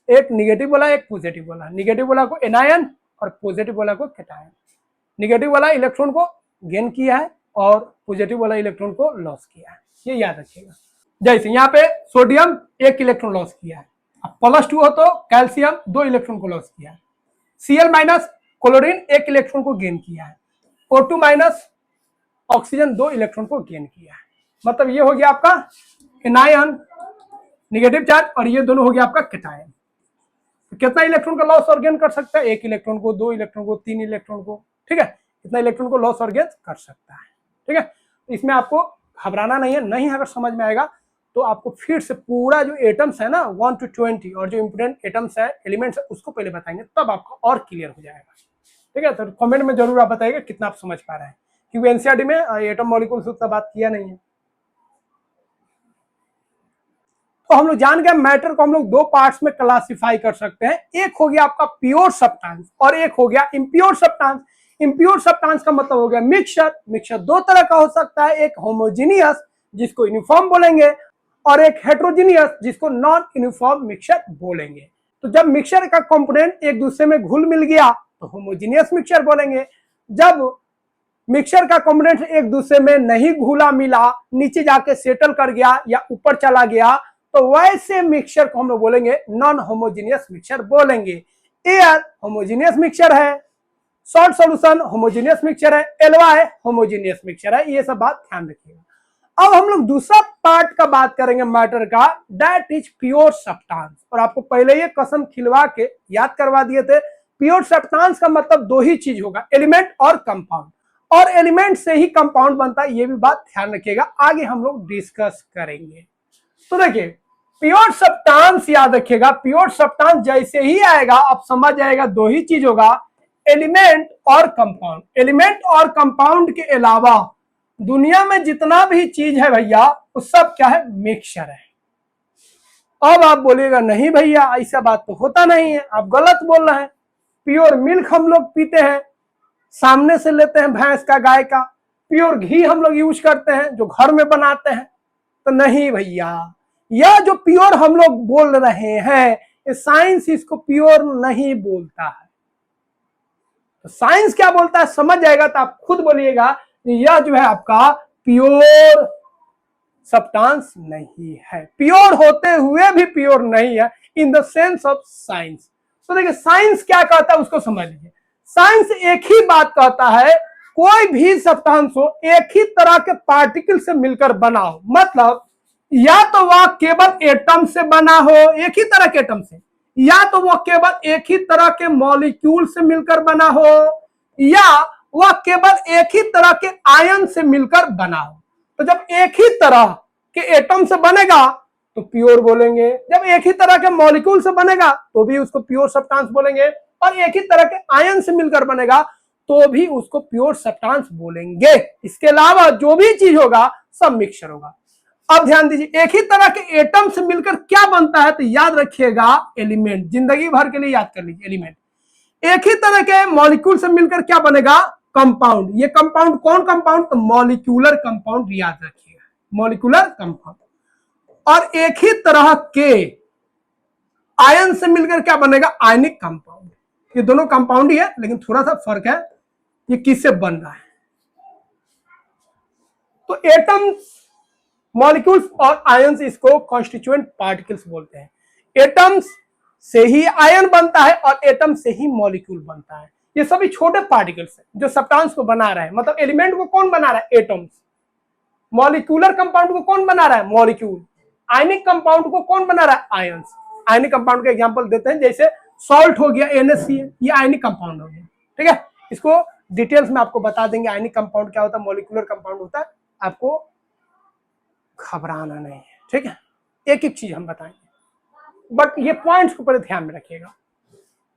एक निगेटिव वाला एक पॉजिटिव वाला। निगेटिव वाला को एनायन और पॉजिटिव वाला को केटायन। निगेटिव वाला इलेक्ट्रॉन को गेन किया है और पॉजिटिव वाला इलेक्ट्रॉन को लॉस किया है, ये याद रखिएगा। जैसे यहाँ पे सोडियम एक इलेक्ट्रॉन लॉस किया है, अब +2 हो तो कैल्शियम 2 इलेक्ट्रॉन को लॉस किया है। Cl- क्लोरीन एक इलेक्ट्रॉन को गेन किया है। O2- ऑक्सीजन 2 इलेक्ट्रॉन को गेन किया है। मतलब ये हो गया आपका एनायन निगेटिव चार्ज, और ये दोनों हो गया आपका केटायन। तो कितना इलेक्ट्रॉन का लॉस और गेन कर सकता है, 1 इलेक्ट्रॉन को, 2 इलेक्ट्रॉन को, 3 इलेक्ट्रॉन को, ठीक है। इतना इलेक्ट्रॉन को लॉस और गेन कर सकता है, ठीक है। तो इसमें आपको घबराना नहीं है, नहीं अगर समझ में आएगा तो आपको फिर से पूरा जो एटम्स है ना 1 to 20 और जो इंपोर्टेंट एटम्स है, एलिमेंट्स है, उसको पहले बताएंगे, तब आपको और क्लियर हो जाएगा, ठीक है। तो कमेंट में जरूर आप बताइएगा कितना आप समझ पा रहे हैं, क्योंकि एनसीईआरटी में एटम मॉलिक्यूल से उतना बात किया नहीं है। तो हम लोग जान गए मैटर को हम लोग 2 पार्ट्स में क्लासिफाई कर सकते हैं, एक हो गया आपका प्योर सब्सटेंस और एक हो गया इम्प्योर सब्सटेंस। इम्प्योर सब्सटेंस का मतलब हो गया मिक्सचर। मिक्सचर 2 तरह का हो सकता है, एक होमोजीनियस जिसको यूनिफॉर्म बोलेंगे, और एक हेट्रोजीनियस जिसको नॉन यूनिफॉर्म मिक्सचर बोलेंगे। तो जब मिक्सचर का कंपोनेंट एक दूसरे में घुल मिल गया तो होमोजीनियस मिक्सचर बोलेंगे। जब मिक्सचर का कंपोनेंट एक दूसरे में नहीं घुला मिला, नीचे जाके सेटल कर गया या ऊपर चला गया, तो वैसे मिक्सचर को हम लोग बोलेंगे नॉन होमोजीनियस मिक्सचर बोलेंगे। एयर होमोजीनियस मिक्सचर है, सॉल्ट सॉल्यूशन होमोजीनियस मिक्सचर है, एलवाई होमोजीनियस मिक्सचर है, ये सब बात ध्यान रखिएगा। अब हम लोग दूसरा पार्ट का बात करेंगे मैटर का, दैट इज प्योर सब्सटेंस। और आपको पहले ये कसम खिलवा के याद करवा दिए थे, प्योर सब्सटेंस का मतलब 2 ही चीज होगा, एलिमेंट और कंपाउंड, और एलिमेंट से ही कंपाउंड बनता है, ये भी बात ध्यान रखिएगा, आगे हम लोग डिस्कस करेंगे। तो देखिए प्योर सब्सटेंस याद रखिएगा, प्योर सब्सटेंस जैसे ही आएगा आप समझ जाएगा 2 ही चीज होगा, एलिमेंट और कंपाउंड। एलिमेंट और कंपाउंड के अलावा दुनिया में जितना भी चीज है भैया वो सब क्या है, मिक्सचर है। अब आप बोलिएगा नहीं भैया ऐसा बात तो होता नहीं है, आप गलत बोल रहे हैं। प्योर मिल्क हम लोग पीते हैं, सामने से लेते हैं भैंस का, गाय का। प्योर घी हम लोग यूज करते हैं जो घर में बनाते हैं। तो नहीं भैया, यह जो प्योर हम लोग बोल रहे हैं, ये साइंस इसको प्योर नहीं बोलता है। तो साइंस क्या बोलता है समझ जाएगा तो आप खुद बोलिएगा, यह जो है आपका प्योर सब्सटेंस नहीं है, प्योर होते हुए भी प्योर नहीं है in the sense of science. तो देखिए साइंस क्या कहता है उसको समझ लीजिए। साइंस एक ही बात कहता है, कोई भी सब्सटेंस हो एक ही तरह के पार्टिकल से मिलकर बना हो, मतलब या तो वह केवल एटम से बना हो, एक ही तरह के एटम से, या तो वह केवल एक ही तरह के मॉलिक्यूल से मिलकर बना हो, या वह केवल एक ही तरह के आयन से मिलकर बना हो। तो जब एक ही तरह के एटम से बनेगा तो प्योर बोलेंगे, जब एक ही तरह के मॉलिक्यूल से बनेगा तो भी उसको प्योर सब्सटेंस बोलेंगे, और एक ही तरह के आयन से मिलकर बनेगा तो भी उसको प्योर सब्सटेंस बोलेंगे। इसके अलावा जो भी चीज होगा सब मिक्सचर होगा। अब ध्यान दीजिए, एक ही तरह के एटम से मिलकर क्या बनता है, तो याद रखिएगा एलिमेंट, जिंदगी भर के लिए याद कर लीजिए एलिमेंट। एक ही तरह के मॉलिक्यूल से मिलकर क्या बनेगा, कंपाउंड। ये कंपाउंड कौन कंपाउंड, तो मॉलिक्यूलर कंपाउंड, याद रखिएगा मॉलिक्यूलर कंपाउंड। और एक ही तरह के आयन से मिलकर क्या बनेगा, आयनिक कंपाउंड। ये दोनों कंपाउंड ही है लेकिन थोड़ा सा फर्क है, ये किससे बन रहा है। तो एटम्स, मॉलिक्यूल्स और आयंस इसको कॉन्स्टिट्यूएंट पार्टिकल्स बोलते हैं। एटम्स से ही आयन बनता है और एटम से ही मॉलिक्यूल बनता है। ये सभी छोटे पार्टिकल्स हैं जो सब्सटेंस को बना रहे हैं। मतलब एलिमेंट को कौन बना रहा है, एटम्स। मॉलिक्यूलर कंपाउंड को कौन बना रहा है, मॉलिक्यूल। आयनिक कंपाउंड को कौन बना रहा है, आयंस। आयनिक कंपाउंड का एग्जांपल देते हैं, जैसे सॉल्ट हो गया, NaCl, ये आयनिक कंपाउंड हो गया, ठीक है। इसको डिटेल्स में आपको बता देंगे आयनिक कंपाउंड क्या होता है, मॉलिक्यूलर कंपाउंड होता है, आपको घबराना नहीं है, ठीक है। एक एक चीज हम बताएंगे, बट ये पॉइंट्स को पहले ध्यान में रखिएगा।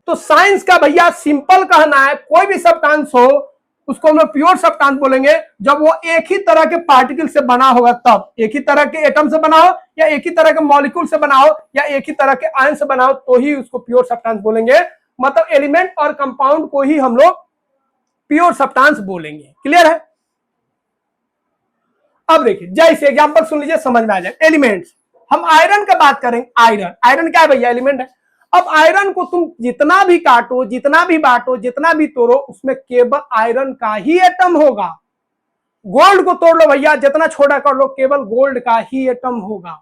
तो साइंस का भैया सिंपल कहना है, कोई भी सब्सटेंस हो उसको हम लोग प्योर सब्सटेंस बोलेंगे जब वो एक ही तरह के पार्टिकल से बना होगा, तब एक ही तरह के एटम से बना हो, या एक ही तरह के मॉलिक्यूल से बना हो, या एक ही तरह के आयन से बना हो, तो ही उसको प्योर सब्सटेंस बोलेंगे। मतलब एलिमेंट और कंपाउंड को ही हम लोग प्योर सब्सटेंस बोलेंगे। क्लियर है? अब देखिए जैसे एग्जांपल सुन लीजिए, समझ में आ जाए। एलिमेंट्स, हम आयरन का बात करेंगे। आयरन, आयरन क्या है भैया? एलिमेंट है। अब आयरन को तुम जितना भी काटो, जितना भी बांटो, जितना भी तोड़ो, उसमें केवल आयरन का ही एटम होगा। गोल्ड को तोड़ लो भैया, जितना छोटा कर लो, केवल गोल्ड का ही एटम होगा।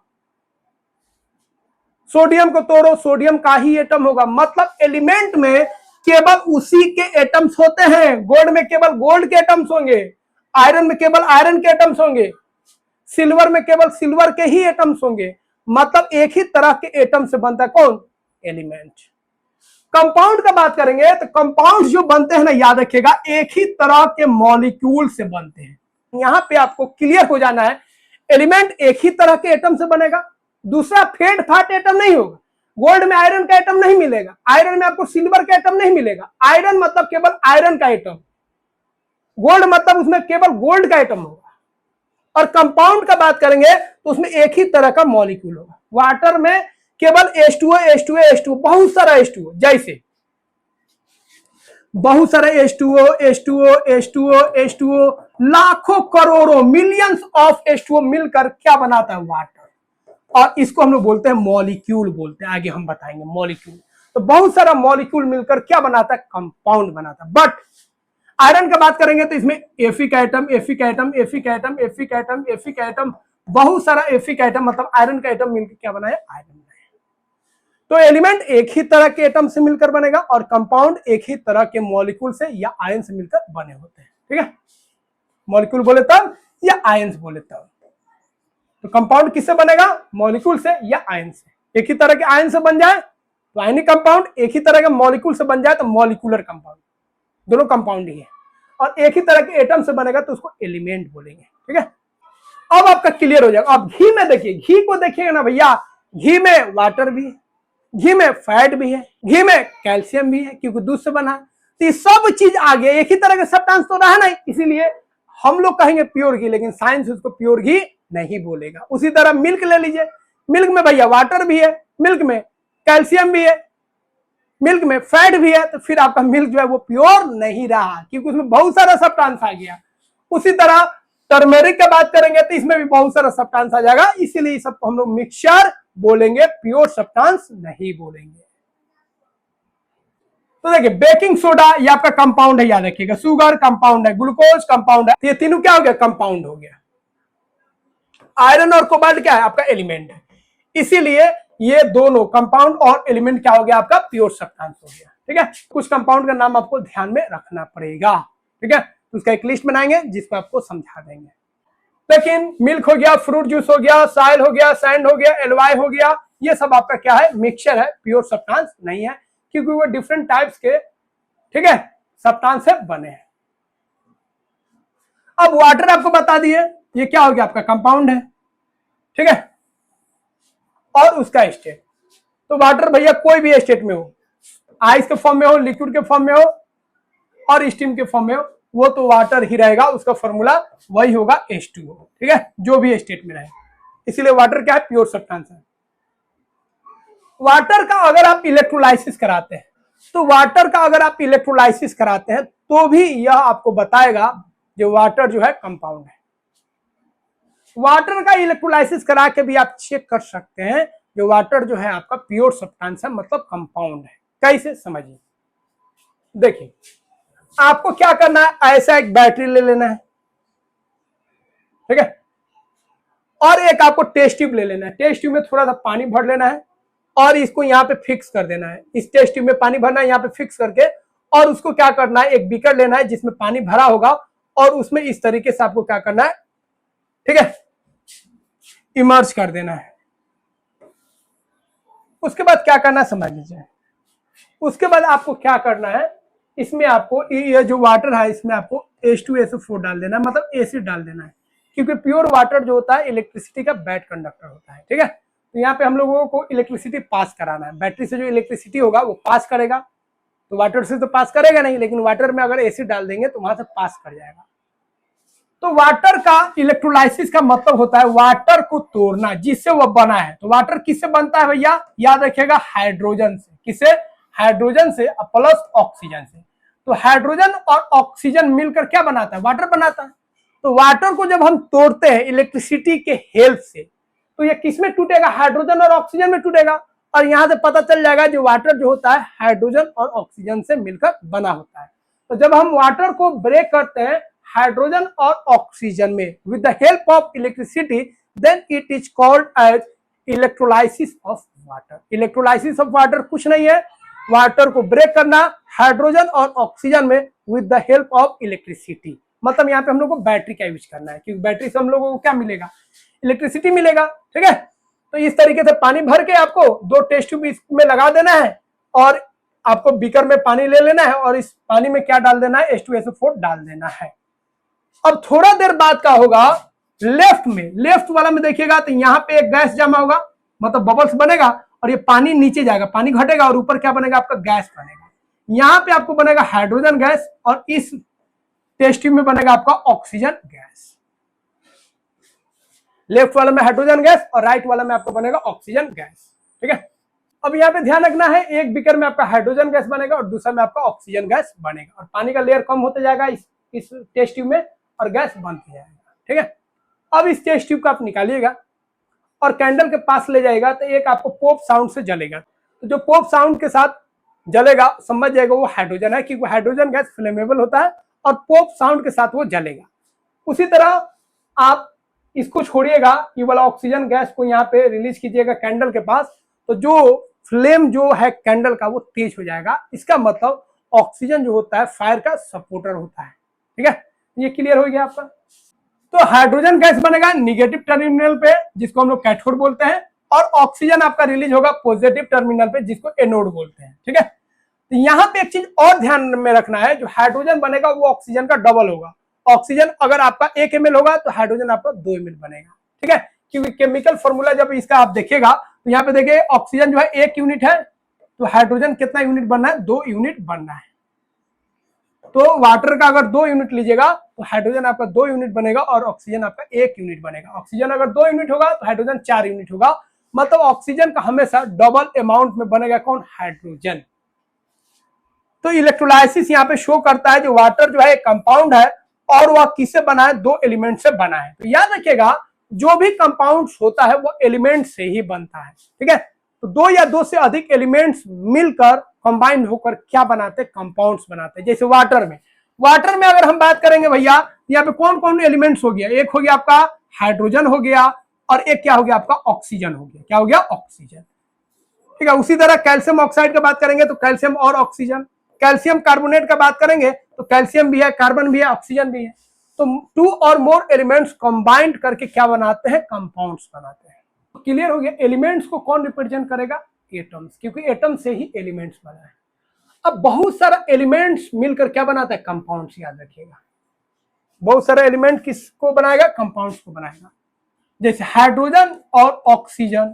सोडियम को तोड़ो, सोडियम का ही एटम होगा। मतलब एलिमेंट में केवल उसी के एटम्स होते हैं। गोल्ड में केवल गोल्ड के एटम्स होंगे, आयरन में केवल आयरन के एटम्स होंगे, सिल्वर में केवल सिल्वर के ही एटम्स होंगे। मतलब एक ही तरह के एटम से बनता है कौन? एलिमेंट। कंपाउंड का बात करेंगे तो कंपाउंड जो बनते हैं ना, याद रखिएगा, एक ही तरह के मॉलिक्यूल से बनते हैं। यहां पे आपको क्लियर हो जाना है, एलिमेंट एक ही तरह के एटम से बनेगा, दूसरा फेड फाट एटम नहीं होगा। गोल्ड में आयरन का एटम नहीं मिलेगा, आयरन में आपको सिल्वर का एटम नहीं मिलेगा। आयरन मतलब केवल आयरन का एटम, गोल्ड मतलब उसमें केवल गोल्ड का एटम होगा। और कंपाउंड का बात करेंगे तो उसमें एक ही तरह का मॉलिक्यूल होगा। वाटर में केवल H2O, H2O, H2O, बहुत सारा H2O, जैसे बहुत सारे H2O, H2O, H2O, H2O, लाखों करोड़ों मिलियंस ऑफ H2O मिलकर क्या बनाता है? वाटर। और इसको हम लोग बोलते हैं मॉलिक्यूल बोलते हैं, आगे हम बताएंगे मॉलिक्यूल। तो बहुत सारा मॉलिक्यूल मिलकर क्या बनाता है? कंपाउंड बनाता है। बट आयरन का बात करेंगे तो इसमें epic atom, epic atom, epic atom, epic atom, epic atom, बहुत सारा एफिक एटम, मतलब आयरन का एटम मिलकर क्या बनाया? आयरन बनाया। तो एलिमेंट एक ही तरह के एटम से मिलकर बनेगा और कंपाउंड एक ही तरह के मॉलिक्यूल से या आयन से मिलकर बने होते हैं। ठीक है? मॉलिक्यूल बोले तब या आयन बोले तब। तो कंपाउंड किससे बनेगा? मॉलिक्यूल से या आयन से। एक ही तरह के आयन से बन जाए तो आयनिक कंपाउंड, एक ही तरह के मॉलिक्यूल से बन जाए तो मॉलिक्यूलर कंपाउंड। दोनों कंपाउंड ही है। और एक ही तरह के एटम से बनेगा तो उसको एलिमेंट बोलेंगे। ठीक है? अब आपका क्लियर हो जाएगा। अब घी में देखिए, घी को देखिएगा ना भैया, घी में वाटर भी है, घी में फैट भी है, घी में कैल्शियम भी है, क्योंकि दूध से बना है। तो ये सब चीज आ गया, एक ही तरह के सब्सटेंस तो रहा नहीं, इसीलिए हम लोग कहेंगे प्योर घी, लेकिन साइंस उसको प्योर घी नहीं बोलेगा। उसी तरह मिल्क ले लीजिए, मिल्क में भैया वाटर भी है, मिल्क में कैल्शियम भी है, मिल्क में फैट भी है, तो फिर आपका मिल्क जो है वो प्योर नहीं रहा, क्योंकि उसमें बहुत सारा सब्सटेंस आ गया। उसी तरह टर्मेरिक की बात करेंगे तो इसमें भी बहुत सारा सब्सटेंस आ जाएगा, इसीलिए सब हम लोग मिक्सचर बोलेंगे, प्योर सब्सटेंस नहीं बोलेंगे। तो देखिए बेकिंग सोडा ये आपका कंपाउंड है, याद रखिएगा। शुगर कंपाउंड है, ग्लूकोज कंपाउंड है, तो ये तीनों क्या हो गया? कंपाउंड हो गया। आयरन और कोबाल्ट क्या है? आपका एलिमेंट है। इसीलिए ये दोनों कंपाउंड और एलिमेंट क्या हो गया? आपका प्योर सब्सटेंस हो गया। ठीक है? कुछ कंपाउंड का नाम आपको ध्यान में रखना पड़ेगा। ठीक है? तो उसका एक लिस्ट बनाएंगे जिसको आपको समझा देंगे। लेकिन मिल्क हो गया, फ्रूट जूस हो गया, साइल हो गया, सैंड हो गया, एलवाई हो गया, ये सब आपका क्या है? मिक्सचर है, प्योर सब्सटेंस नहीं है, क्योंकि वो डिफरेंट टाइप्स के, ठीक है, सब्सटेंस से बने हैं। अब वाटर आपको बता दिए, ये क्या हो गया? आपका कंपाउंड है। ठीक है? और उसका स्टेट, तो वाटर भैया कोई भी स्टेट में हो, आइस के फॉर्म में हो, लिक्विड के फॉर्म में हो और स्टीम के फॉर्म में हो, वो तो वाटर ही रहेगा, उसका फॉर्मूला वही होगा H2O। ठीक है? जो भी स्टेट में रहे, इसीलिए वाटर क्या है? प्योर सब्सटेंस है। वाटर का अगर आप इलेक्ट्रोलाइसिस कराते हैं, तो वाटर का अगर आप इलेक्ट्रोलाइसिस कराते हैं तो भी यह आपको बताएगा जो वाटर जो है कंपाउंड है। वाटर का इलेक्ट्रोलाइसिस करा के भी आप चेक कर सकते हैं जो वाटर जो है आपका प्योर सब्सटेंस है, मतलब कंपाउंड है। कैसे? समझिए। देखिए आपको क्या करना है, ऐसा एक बैटरी ले लेना है, ठीक है, और एक आपको टेस्ट ट्यूब ले लेना है। टेस्ट ट्यूब में थोड़ा सा पानी भर लेना है और इसको यहाँ पे फिक्स कर देना है। इस टेस्ट ट्यूब में पानी भरना है, यहाँ पे फिक्स करके, और उसको क्या करना है, एक बीकर लेना है जिसमें पानी भरा होगा और उसमें इस तरीके से आपको क्या करना है, ठीक है, इमर्ज कर देना है। उसके बाद क्या करना है समझ लीजिए। उसके बाद आपको क्या करना है, इसमें आपको ये जो वाटर है इसमें आपको H2SO4 डाल देना है, मतलब एसिड डाल देना है, क्योंकि प्योर वाटर जो होता है इलेक्ट्रिसिटी का बैड कंडक्टर होता है। ठीक है? तो यहाँ पे हम लोगों को इलेक्ट्रिसिटी पास कराना है। बैटरी से जो इलेक्ट्रिसिटी होगा वो पास करेगा, तो वाटर से तो पास करेगा नहीं, लेकिन वाटर में अगर एसिड डाल देंगे तो वहां से पास कर जाएगा। तो वाटर का इलेक्ट्रोलाइसिस का मतलब होता है वाटर को तोड़ना जिससे वह बना है। तो वाटर किससे बनता है भैया? याद रखिएगा, हाइड्रोजन से। किससे? हाइड्रोजन से प्लस ऑक्सीजन से। तो हाइड्रोजन और ऑक्सीजन मिलकर क्या बनाता है? वाटर बनाता है। तो वाटर को जब हम तोड़ते हैं इलेक्ट्रिसिटी के हेल्प से, तो ये किस में टूटेगा? हाइड्रोजन और ऑक्सीजन में टूटेगा। और यहां से पता चल जाएगा जो वाटर जो होता है हाइड्रोजन और ऑक्सीजन से मिलकर बना होता है। तो जब हम वाटर को ब्रेक करते हैं हाइड्रोजन और ऑक्सीजन में with the help of electricity, then it is called as electrolysis of water. Electrolysis of water कुछ नहीं है, वाटर को ब्रेक करना हाइड्रोजन और ऑक्सीजन में with the help of electricity. मतलब यहाँ पे हम लोग को बैटरी का यूज करना है, क्योंकि बैटरी से हम लोगों को क्या मिलेगा? इलेक्ट्रिसिटी मिलेगा। ठीक है, तो इस तरीके से पानी भर के आपको 2 टेस्ट ट्यूब इसमें लगा देना है और आपको बीकर में पानी ले लेना है और इस पानी में क्या डाल देना है? H2SO4 डाल देना है। अब थोड़ा देर बाद का होगा लेफ्ट वाला में देखिएगा तो यहाँ पे एक गैस जमा होगा, मतलब बबल्स बनेगा और ये पानी नीचे जाएगा, पानी घटेगा और ऊपर क्या बनेगा? आपका गैस बनेगा। यहाँ पे आपको बनेगा हाइड्रोजन गैस और इस टेस्ट ट्यूब में बनेगा आपका ऑक्सीजन गैस। लेफ्ट वाला में हाइड्रोजन गैस और राइट वाला में आपको बनेगा ऑक्सीजन गैस। ठीक है, अब यहाँ पे ध्यान रखना है, एक बीकर में आपका हाइड्रोजन गैस बनेगा और दूसरा में आपका ऑक्सीजन गैस बनेगा और पानी का लेयर कम होते जाएगा इस टेस्ट ट्यूब में और गैस बनती जाएगा। ठीक है, अब इस टेस्ट ट्यूब को आप निकालिएगा और कैंडल के पास ले जाएगा तो एक आपको पॉप साउंड से जलेगा। तो जो पॉप साउंड के साथ जलेगा समझ जाएगा वो हाइड्रोजन है, क्योंकि हाइड्रोजन गैस फ्लेमेबल होता है और पॉप साउंड के साथ वो जलेगा। उसी तरह आप इसको छोड़िएगा, ये वाला ऑक्सीजन गैस को यहाँ पे रिलीज कीजिएगा कैंडल के पास, तो जो फ्लेम जो है कैंडल का वो तेज हो जाएगा। इसका मतलब ऑक्सीजन जो होता है फायर का सपोर्टर होता है। ठीक है, ये क्लियर हो गया आपका। तो हाइड्रोजन गैस बनेगा निगेटिव टर्मिनल पे, जिसको हम लोग कैथोड बोलते हैं, और ऑक्सीजन आपका रिलीज होगा पॉजिटिव टर्मिनल पे, जिसको एनोड बोलते हैं। ठीक है, तो यहाँ पे एक चीज और ध्यान में रखना है, जो हाइड्रोजन बनेगा वो ऑक्सीजन का डबल होगा। ऑक्सीजन अगर आपका 1 ml होगा तो हाइड्रोजन आपका 2 ml बनेगा। ठीक है, क्योंकि केमिकल फॉर्मूला जब इसका आप देखेगा तो यहाँ पे देखिए ऑक्सीजन जो है 1 यूनिट है, तो हाइड्रोजन कितना यूनिट बनना है? 2 यूनिट बनना है। तो वाटर का अगर 2 यूनिट लीजिएगा तो हाइड्रोजन आपका 2 यूनिट बनेगा और ऑक्सीजन आपका 1 यूनिट बनेगा। ऑक्सीजन अगर 2 यूनिट होगा तो हाइड्रोजन 4 यूनिट होगा। मतलब ऑक्सीजन का हमेशा डबल अमाउंट में बनेगा कौन? हाइड्रोजन। तो इलेक्ट्रोलाइसिस यहाँ पे शो करता है जो वाटर जो है एक कंपाउंड है और वह किससे बना है? 2 एलिमेंट से बना है। तो याद रखिएगा जो भी कंपाउंड होता है वो एलिमेंट से ही बनता है। ठीक है, तो 2 या 2 से अधिक एलिमेंट्स मिलकर कंबाइन होकर क्या बनाते हैं? कंपाउंड्स बनाते हैं। जैसे वाटर में अगर हम बात करेंगे भैया, यहाँ पे कौन कौन एलिमेंट्स हो गया? एक हो गया आपका हाइड्रोजन हो गया और एक क्या हो गया? आपका ऑक्सीजन हो गया। क्या हो गया? ऑक्सीजन। ठीक है, उसी तरह कैल्शियम ऑक्साइड का बात करेंगे तो कैल्शियम और ऑक्सीजन। कैल्शियम कार्बोनेट का बात करेंगे तो कैल्शियम भी है, कार्बन भी है, ऑक्सीजन भी है। तो 2 और मोर एलिमेंट्स कंबाइंड करके क्या बनाते हैं? कंपाउंड्स बनाते हैं। तो क्लियर हो गया। एलिमेंट्स को कौन रिप्रेजेंट करेगा? एटम्स, क्योंकि एटम से ही एलिमेंट्स बना है। अब बहुत सारा एलिमेंट्स मिलकर क्या बनाता है? कंपाउंड्स। याद रखिएगा, बहुत सारा एलिमेंट किसको बनाएगा? कंपाउंड्स को बनाएगा। जैसे हाइड्रोजन और ऑक्सीजन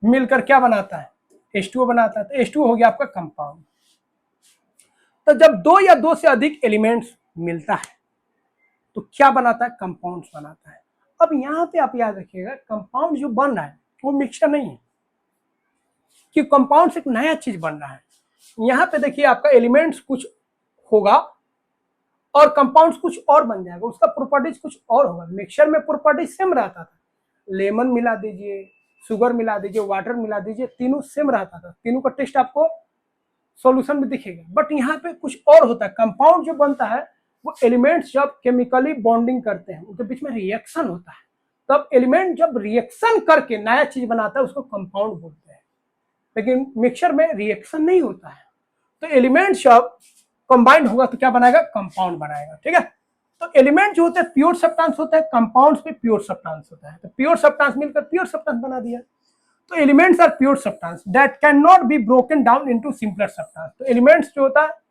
मिलकर क्या बनाता है? H2O बनाता है। तो H2O हो गया आपका कंपाउंड। तो जब 2 या 2 से अधिक एलिमेंट्स मिलता है तो क्या बनाता है? कंपाउंड्स बनाता है। अब यहां पे आप याद रखिएगा कंपाउंड जो बन रहा है वो मिक्सचर नहीं है, कि कंपाउंड्स एक नया चीज बन रहा है। यहाँ पे देखिए आपका एलिमेंट्स कुछ होगा और कंपाउंड्स कुछ और बन जाएगा, उसका प्रॉपर्टीज कुछ और होगा। मिक्सचर में प्रॉपर्टी सेम रहता था, लेमन मिला दीजिए, शुगर मिला दीजिए, वाटर मिला दीजिए, तीनों सेम रहता था, तीनों का टेस्ट आपको सॉल्यूशन में दिखेगा। बट यहाँ पे कुछ और होता है। कंपाउंड जो बनता है वो एलिमेंट्स जब केमिकली बॉन्डिंग करते हैं उनके बीच में रिएक्शन होता है, तब एलिमेंट जब रिएक्शन करके नया चीज बनाता है उसको कंपाउंड बोलते हैं। लेकिन मिक्सचर में रिएक्शन नहीं होता है, तो एलिमेंट जब कंबाइंड होगा तो क्या बनाएगा? कंपाउंड बनाएगा। ठीक है, तो एलिमेंट जो होते हैं प्योर सब्सटेंस होता है, कंपाउंड्स पे प्योर सब्सटेंस होता है। तो प्योर सब्सटेंस मिलकर प्योर सब्सटेंस बना दिया। तो elements are pure substance that can not be broken down into simpler substance. तो एलिमेंट्स जो होता है,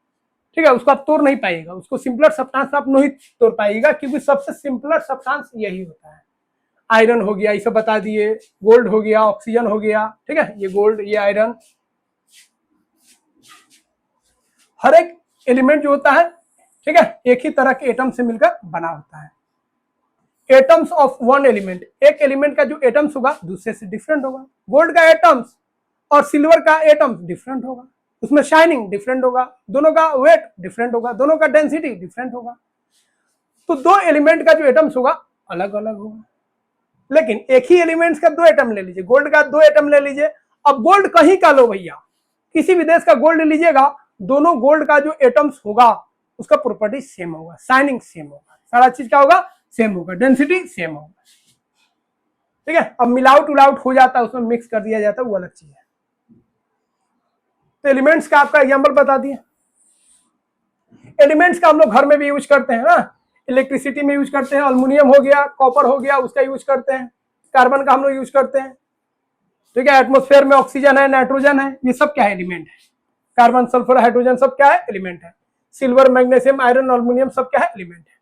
ठीक है, उसको आप तोड़ नहीं पाएगा, उसको सिंपलर सब्सटेंस आप नहीं तोड़ पाएगा, क्योंकि सबसे सिंपलर सब्सटेंस यही होता है। आयरन हो गया, इसे बता दिए, गोल्ड हो गया, ऑक्सीजन हो गया। ठीक है, ये गोल्ड, ये आयरन, हर एक एलिमेंट जो होता है, ठीक है, एक ही तरह के एटम से मिलकर बना होता है। एटम्स ऑफ वन एलिमेंट, एक एलिमेंट का जो एटम्स होगा दूसरे से डिफरेंट होगा। गोल्ड का एटम्स और सिल्वर का एटम्स डिफरेंट होगा। उसमें शाइनिंग डिफरेंट होगा, दोनों का वेट डिफरेंट होगा, दोनों का डेंसिटी डिफरेंट होगा। तो दो एलिमेंट का जो एटम्स होगा अलग अलग होगा। लेकिन एक ही एलिमेंट्स का दो एटम ले लीजिए, गोल्ड का दो एटम ले लीजिए, अब गोल्ड कहीं का लो भैया, किसी भी देश का गोल्ड लीजिएगा, दोनों गोल्ड का जो एटम्स होगा उसका प्रॉपर्टी सेम होगा, शाइनिंग सेम होगा, सारा चीज क्या होगा, सेम होगा, डेंसिटी सेम होगा। ठीक है, अब मिलाउट उलाउट हो जाता है, उसमें मिक्स कर दिया जाता है, वो अलग चीज है। तो एलिमेंट्स का आपका एग्जाम्पल बता दिए। एलिमेंट्स का हम लोग घर में भी यूज करते हैं ना, इलेक्ट्रिसिटी में यूज करते हैं, अल्युमिनियम हो गया, कॉपर हो गया, उसका यूज करते हैं, कार्बन का हम लोग यूज करते हैं। ठीक है, एटमोस्फेयर में ऑक्सीजन है, नाइट्रोजन है, ये सब क्या है, एलिमेंट है। कार्बन, सल्फर, हाइड्रोजन सब क्या है, एलिमेंट है। सिल्वर, मैग्नीशियम, आयरन, अल्युमिनियम सब क्या है, एलिमेंट है।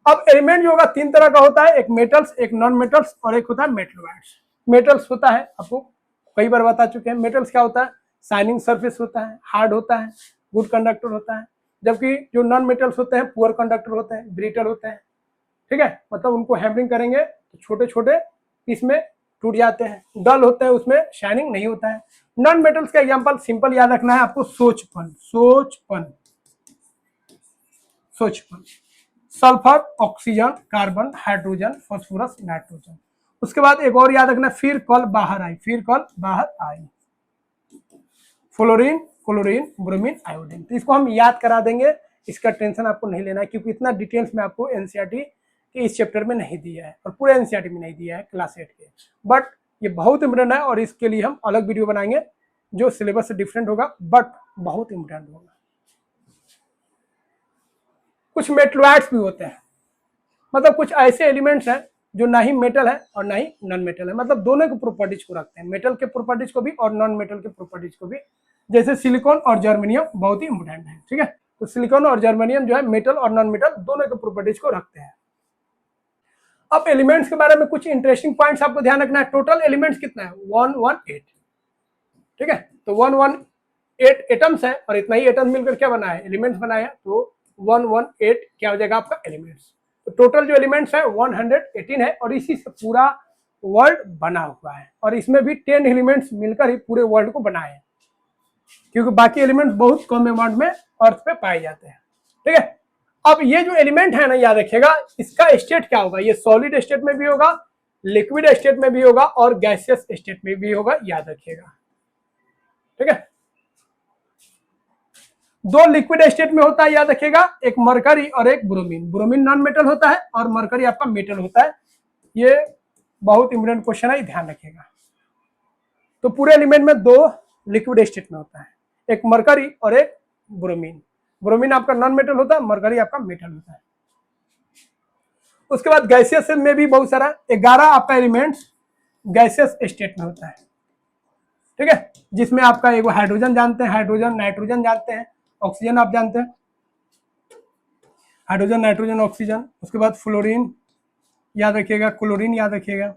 अब एलिमेंट जो होगा तीन तरह का होता है, एक मेटल्स, एक नॉन मेटल्स और एक होता है मेटलॉइड्स। मेटल्स होता है, आपको कई बार बता चुके हैं, मेटल्स क्या होता है, शाइनिंग सरफेस होता है, हार्ड होता है, गुड कंडक्टर होता है। जबकि जो नॉन मेटल्स होते हैं पुअर कंडक्टर होते हैं, ब्रिटल होते हैं। ठीक है, मतलब उनको हैमरिंग करेंगे तो छोटे छोटे पीस में टूट जाते हैं, डल होते हैं, उसमें शाइनिंग नहीं होता है। नॉन मेटल्स का एग्जांपल सिंपल याद रखना है आपको, सोचपन, सोचपन, सोचपन, sulphur, oxygen, carbon, hydrogen, phosphorus, nitrogen. उसके बाद एक और याद रखना, फिर कल बाहर आई, फिर कल बाहर आई, फ्लोरीन, क्लोरीन, ब्रोमीन, आयोडीन। तो इसको हम याद करा देंगे, इसका टेंशन आपको नहीं लेना है, क्योंकि इतना डिटेल्स में आपको एनसीईआरटी के इस चैप्टर में नहीं दिया है और पूरे एनसीईआरटी में नहीं दिया है क्लास 8 के। बट ये बहुत इंपॉर्टेंट है और इसके लिए हम अलग वीडियो बनाएंगे जो सिलेबस से डिफरेंट होगा, बट बहुत इंपॉर्टेंट होगा। कुछ मेटलॉइड्स भी होते हैं, मतलब कुछ ऐसे एलिमेंट्स हैं जो ना ही मेटल है और ना ही नॉन मेटल है, मतलब दोनों के प्रॉपर्टीज को रखते हैं, मेटल के प्रॉपर्टीज को भी और नॉन मेटल के प्रॉपर्टीज को भी। जैसे सिलिकॉन और जर्मेनियम बहुत ही इंपॉर्टेंट है। ठीक है, तो सिलिकॉन और जर्मेनियम जो है मेटल और नॉन मेटल दोनों के प्रॉपर्टीज को रखते हैं। अब एलिमेंट्स के बारे में कुछ इंटरेस्टिंग पॉइंट्स आपको ध्यान रखना है। टोटल एलिमेंट्स कितना है, 118। ठीक है, तो 118 एटम्स है और इतना ही एटम मिलकर क्या बना है, एलिमेंट्स बनाया, तो 118 क्या हो जाएगा आपका, एलिमेंट्स। तो टोटल जो एलिमेंट्स है 118 है और इसी से पूरा वर्ल्ड बना हुआ है, और इसमें भी 10 एलिमेंट्स मिलकर ही पूरे वर्ल्ड को बनाए हैं, क्योंकि बाकी एलिमेंट्स बहुत कम अमाउंट में अर्थ पे पाए जाते हैं। ठीक है, अब ये जो एलिमेंट है ना, याद रखिएगा, इसका स्टेट क्या होगा, ये सॉलिड स्टेट में भी होगा, लिक्विड स्टेट में भी होगा और गैसियस स्टेट में भी होगा, याद रखिएगा। ठीक है, दो लिक्विड स्टेट में होता है, याद रखिएगा, एक मरकरी और एक ब्रोमीन। ब्रोमीन नॉन मेटल होता है और मरकरी आपका मेटल होता है। ये बहुत इंपॉर्टेंट क्वेश्चन है, ध्यान रखिएगा। तो पूरे एलिमेंट में दो लिक्विड स्टेट में होता है, एक मरकरी और एक ब्रोमीन। ब्रोमीन आपका नॉन मेटल होता है, मरकरी आपका मेटल होता है। उसके बाद गैसियस में भी बहुत सारा 11 आपका एलिमेंट्स गैसियस स्टेट में होता है। ठीक है, जिसमें आपका एक हाइड्रोजन जानते हैं, हाइड्रोजन, नाइट्रोजन जानते हैं, ऑक्सीजन आप जानते हैं, हाइड्रोजन, नाइट्रोजन, ऑक्सीजन। उसके बाद फ्लोरीन याद रखिएगा, क्लोरीन याद रखिएगा।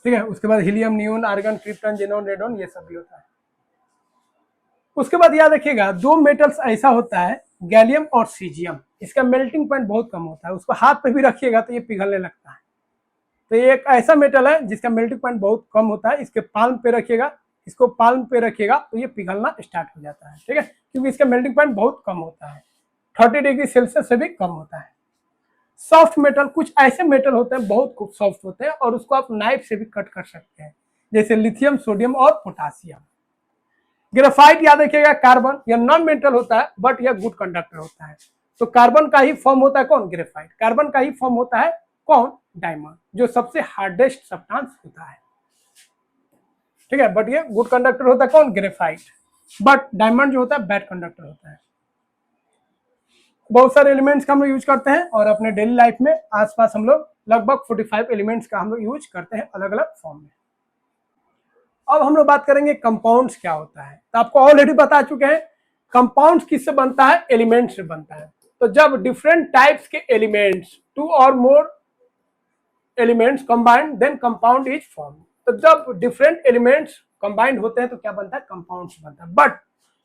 ठीक है, उसके बाद helium, neon, argon, krypton, xenon, radon, ये सब भी होता है। उसके बाद याद रखिएगा, दो मेटल्स ऐसा होता है, गैलियम और सीजियम, इसका मेल्टिंग पॉइंट बहुत कम होता है, उसको हाथ पे भी रखिएगा तो ये पिघलने लगता है। तो ये एक ऐसा मेटल है जिसका मेल्टिंग पॉइंट बहुत कम होता है, इसके पाल्म पे रखिएगा, इसको पाल्म पे रखिएगा तो ये पिघलना स्टार्ट हो जाता है। ठीक है, क्योंकि इसका मेल्टिंग पॉइंट बहुत कम होता है, 30 डिग्री सेल्सियस से भी कम होता है। सॉफ्ट मेटल, कुछ ऐसे मेटल होते हैं बहुत खूब सॉफ्ट होते हैं और उसको आप नाइफ से भी कट कर सकते हैं, जैसे लिथियम, सोडियम और पोटासियम। ग्रेफाइट याद रखिएगा, कार्बन, यह नॉन मेटल होता है बट यह गुड कंडक्टर होता है। तो कार्बन का ही फॉर्म होता है कौन, ग्रेफाइट। कार्बन का ही फॉर्म होता है कौन, डायमंड, जो सबसे हार्डेस्ट सब्सटेंस होता है। ठीक है, बट ये गुड कंडक्टर होता है कौन, ग्रेफाइट, बट डायमंड जो होता है बैड कंडक्टर होता है। बहुत सारे एलिमेंट्स का हम लोग यूज करते हैं और अपने डेली लाइफ में आसपास हम लोग लगभग 45 एलिमेंट्स का हम लोग यूज करते हैं अलग अलग फॉर्म में। अब हम लोग बात करेंगे कंपाउंड्स क्या होता है। तो आपको ऑलरेडी बता चुके हैं कंपाउंड्स किससे बनता है, एलिमेंट्स से बनता है। तो जब डिफरेंट टाइप्स के एलिमेंट्स, 2 और more elements combined, then compound is form. तो जब डिफरेंट एलिमेंट्स कंबाइंड होते हैं तो क्या बनता है, कंपाउंड्स बनता है। बट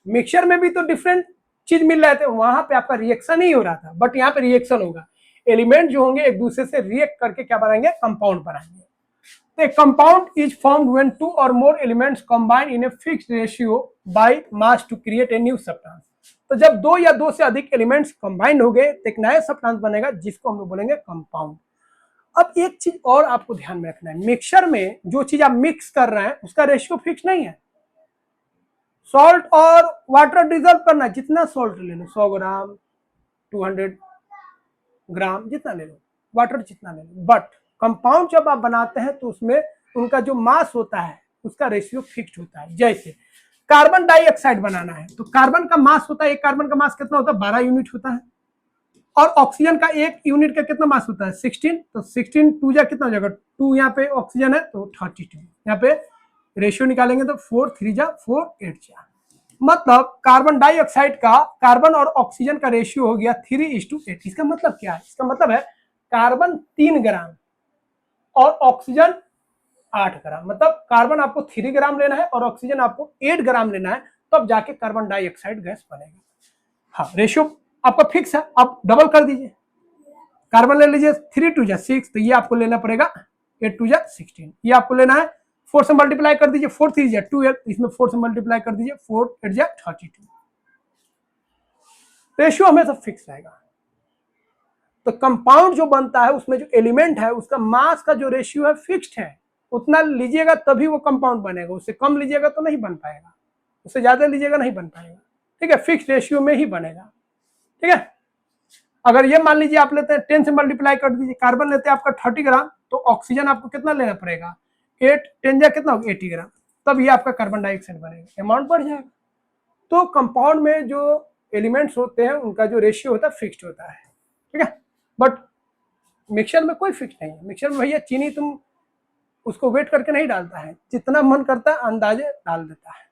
मिक्सचर में भी तो डिफरेंट चीज मिल रहे थे, वहां पे आपका रिएक्शन नहीं हो रहा था, बट यहाँ पे रिएक्शन होगा। एलिमेंट जो होंगे एक दूसरे से रिएक्ट करके क्या बनाएंगे, कंपाउंड बनाएंगे। A compound is formed when two or more elements combine in a fixed ratio by mass to create a new substance. तो जब दो या दो से अधिक एलिमेंट्स कंबाइंड हो गए तो एक नया सब्सटेंस बनेगा जिसको हम लोग बोलेंगे कंपाउंड। अब एक चीज और आपको ध्यान में रखना है, मिक्सचर में जो चीज आप मिक्स कर रहे हैं उसका रेशियो फिक्स नहीं है। सॉल्ट और वाटर डिजोल्व करना है, जितना सॉल्ट ले लो 100 ग्राम 200 ग्राम जितना ले लो, वाटर जितना ले लो, बट कंपाउंड जब आप बनाते हैं तो उसमें उनका जो मास होता है उसका रेशियो फिक्स्ड होता है। जैसे कार्बन डाइऑक्साइड बनाना है तो कार्बन का मास होता है, एक कार्बन का मास कितना होता है 12 यूनिट होता है, और ऑक्सीजन का एक यूनिट का कितना मास होता है 16, तो 16 टू जा कितना हो जाएगा 2, यहाँ पे ऑक्सीजन है तो 32, यहाँ पे रेशियो निकालेंगे तो 4 3 जा 4 8 जा, मतलब कार्बन डाइऑक्साइड का कार्बन और ऑक्सीजन का रेशियो हो गया 3:8। इसका मतलब क्या है, इसका मतलब है कार्बन 3 ग्राम और ऑक्सीजन 8 ग्राम, मतलब कार्बन आपको 3 ग्राम लेना है और ऑक्सीजन आपको 8 ग्राम लेना है, तब तो जाके कार्बन डाइऑक्साइड गैस बनेगा। हाँ, रेशियो आपका फिक्स है, आप डबल कर दीजिए, कार्बन ले लीजिए 3 2 जा 6, तो ये आपको लेना पड़ेगा 8 2 जा 16, ये आपको लेना है 4 से मल्टीप्लाई कर दीजिए, 4 3 जा 12, इसमें 4 से मल्टीप्लाई कर दीजिए 4 8 जा 32, रेशियो हमेशा फिक्स रहेगा। तो कंपाउंड जो बनता है उसमें जो एलिमेंट है उसका मास का जो रेशियो है फिक्स्ड है, उतना लीजिएगा तभी वो कंपाउंड बनेगा, उससे कम लीजिएगा तो नहीं बन पाएगा, उससे ज्यादा लीजिएगा नहीं बन पाएगा, ठीक है, फिक्स्ड रेशियो में ही बनेगा, ठीक है। अगर ये मान लीजिए आप लेते हैं 10 से मल्टीप्लाई कर दीजिए, कार्बन लेते हैं आपका 30 ग्राम, तो ऑक्सीजन आपको कितना लेना पड़ेगा 8 10 जा कितना होगा 80 ग्राम, तब ये आपका कार्बन डाइऑक्साइड बनेगा, अमाउंट बढ़ जाएगा। तो कंपाउंड में जो एलिमेंट्स होते हैं उनका जो रेशियो होता है फिक्स्ड होता है, ठीक है, बट मिक्सचर में कोई फिक्स नहीं है। मिक्सचर में भैया चीनी तुम उसको वेट करके नहीं डालता है, जितना मन करता है अंदाजे डाल देता है,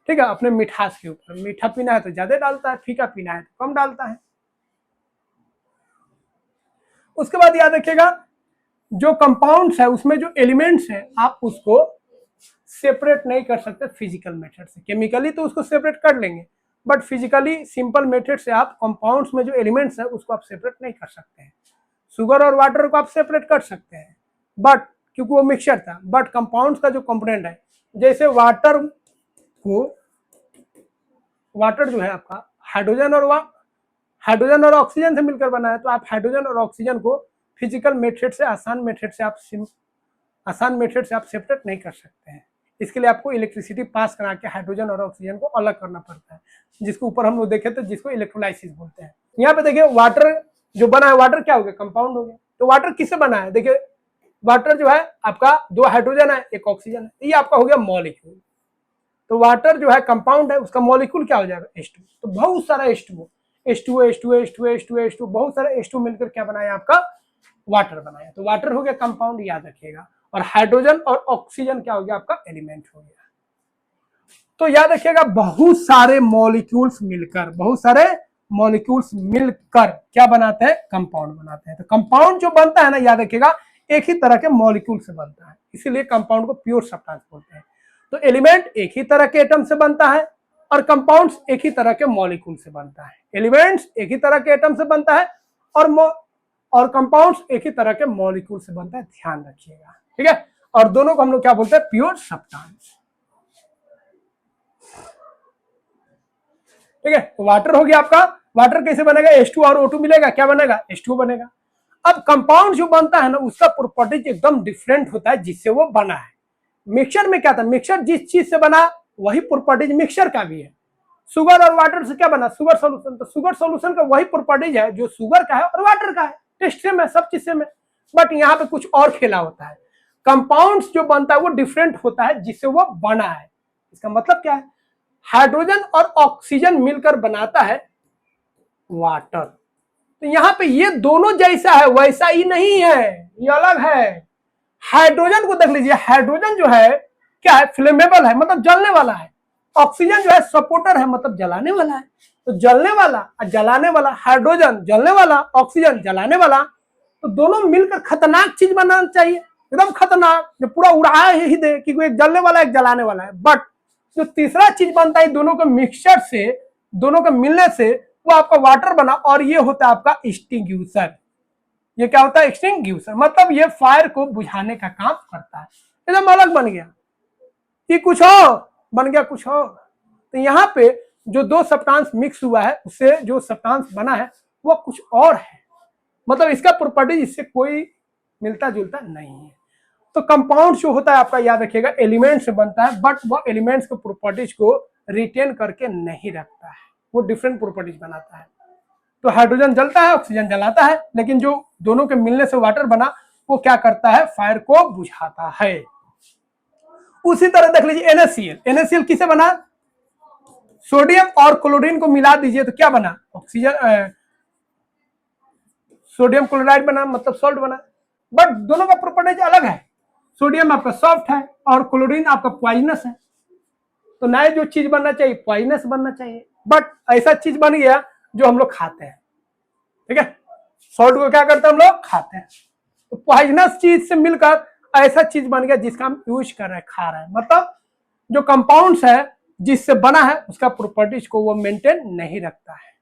ठीक है, अपने मिठास के ऊपर, मीठा पीना है तो ज्यादा डालता है, फीका पीना है तो कम डालता है। उसके बाद याद रखिएगा जो कंपाउंड्स है उसमें जो एलिमेंट्स है आप उसको सेपरेट नहीं कर सकते फिजिकल मेथड से, केमिकली तो उसको सेपरेट कर लेंगे, बट फिजिकली सिंपल मेथड से आप कंपाउंड्स में जो एलिमेंट्स है उसको आप सेपरेट नहीं कर सकते हैं। शुगर और वाटर को आप सेपरेट कर सकते हैं बट क्योंकि वो मिक्सचर था, बट कंपाउंड्स का जो कंपोनेंट है, जैसे वाटर जो है आपका हाइड्रोजन और ऑक्सीजन से मिलकर बना है, तो आप हाइड्रोजन और ऑक्सीजन को फिजिकल मेथड से आसान मेथड से आप सेपरेट नहीं कर सकते हैं। इसके लिए आपको इलेक्ट्रिसिटी पास करा के हाइड्रोजन और ऑक्सीजन को अलग करना पड़ता है, जिसके ऊपर हम लोग देखे थे, जिसको इलेक्ट्रोलाइसिस बोलते हैं। यहाँ पे देखिए वाटर जो बना है, वाटर क्या हो गया कंपाउंड हो गया। तो वाटर किससे बना है, देखिए वाटर जो है आपका 2 हाइड्रोजन है 1 ऑक्सीजन है, ये आपका हो गया मॉलिक्यूल। तो वाटर जो है कंपाउंड है, उसका मॉलिक्यूल क्या हो जाएगा H2, तो बहुत सारा H2 बहुत सारा H2 मिलकर क्या बनाया आपका वाटर बनाया, तो वाटर हो गया कंपाउंड, याद रखिएगा। और हाइड्रोजन और ऑक्सीजन क्या हो गया आपका एलिमेंट हो गया। तो याद रखिएगा बहुत सारे मॉलिक्यूल्स मिलकर क्या बनाते हैं कंपाउंड बनाते हैं। तो कंपाउंड जो बनता है ना, याद रखिएगा एक ही तरह के मॉलिक्यूल से बनता है, इसीलिए कंपाउंड को प्योर सब्सटेंस बोलते हैं। तो एलिमेंट एक ही तरह के एटम से बनता है और कंपाउंड्स एक ही तरह के मॉलिक्यूल से बनता है। एलिमेंट्स एक ही तरह के एटम से बनता है और कंपाउंड्स एक ही तरह के मॉलिक्यूल से बनता है, ध्यान रखिएगा, ठीक है। और दोनों को हम लोग क्या बोलते हैं प्योर सब्सटेंस, ठीक है। तो वाटर हो गया आपका, वाटर कैसे बनेगा H2 और O2 मिलेगा, क्या बनेगा H2 बनेगा। अब कंपाउंड जो बनता है ना उसका प्रॉपर्टीज एकदम डिफरेंट होता है जिससे वो बना है। मिक्सचर में क्या था, मिक्सचर जिस चीज से बना वही प्रॉपर्टीज मिक्सचर का भी है। शुगर और वाटर से क्या बना शुगर सॉल्यूशन, तो शुगर सॉल्यूशन का वही प्रॉपर्टीज है जो शुगर का है और वाटर का है, टेस्ट सेम है, सब चीज सेम है, बट यहाँ पे कुछ और खेला होता है। कंपाउंड्स जो बनता है वो डिफरेंट होता है जिससे वो बना है। इसका मतलब क्या है, हाइड्रोजन और ऑक्सीजन मिलकर बनाता है वाटर। तो यहाँ पे ये दोनों जैसा है वैसा ही नहीं है, ये अलग है। हाइड्रोजन को देख लीजिए, हाइड्रोजन जो है क्या है फ्लेमेबल है, मतलब जलने वाला है। ऑक्सीजन जो है सपोर्टर है, मतलब जलाने वाला है। तो जलने वाला और जलाने वाला, हाइड्रोजन जलने वाला, ऑक्सीजन जलाने वाला, तो दोनों मिलकर खतरनाक चीज बनाना चाहिए, एकदम खतरनाक, जो पूरा उड़ा ही दे कि एक जलने वाला एक जलाने वाला है। बट जो तीसरा चीज बनता है दोनों के मिक्सचर से, दोनों के मिलने से वो आपका वाटर बना, और ये होता है आपका एक्सटिंग्विशर। ये क्या होता है, एक्सटिंग्विशर, मतलब ये फायर को बुझाने का काम करता है। एकदम अलग बन गया, ये कुछ और बन गया, कुछ और। तो यहाँ पे जो दो सब्सटेंस मिक्स हुआ है उससे जो सब्सटेंस बना है वो कुछ और है, मतलब इसका प्रॉपर्टीज इससे कोई मिलता जुलता नहीं है। तो कंपाउंड जो होता है आपका, याद रखिएगा, एलिमेंट से बनता है, बट वो एलिमेंट्स के प्रॉपर्टीज को रिटेन करके नहीं रखता है, वो डिफरेंट प्रॉपर्टीज बनाता है। तो हाइड्रोजन जलता है, ऑक्सीजन जलाता है, लेकिन जो दोनों के मिलने से वाटर बना वो क्या करता है, फायर को बुझाता है। उसी तरह देख लीजिए NaCl, NaCl किसे बना, सोडियम और क्लोरीन को मिला दीजिए तो क्या बना, ऑक्सीजन, सोडियम क्लोराइड बना, मतलब सॉल्ट बना। बट दोनों का प्रॉपर्टीज अलग है, सोडियम आपका सॉफ्ट है और क्लोरीन आपका पॉइजनस है। तो नया जो चीज बनना चाहिए पॉइजनस बनना चाहिए, बट ऐसा चीज बन गया जो हम लोग खाते हैं, ठीक है। सॉल्ट को क्या करते हैं हम लोग, खाते हैं। तो पॉइजनस चीज से मिलकर ऐसा चीज बन गया जिसका हम यूज कर रहे हैं, खा रहे हैं, मतलब जो कंपाउंड्स है जिससे बना है उसका प्रॉपर्टीज को वो मेंटेन नहीं रखता है।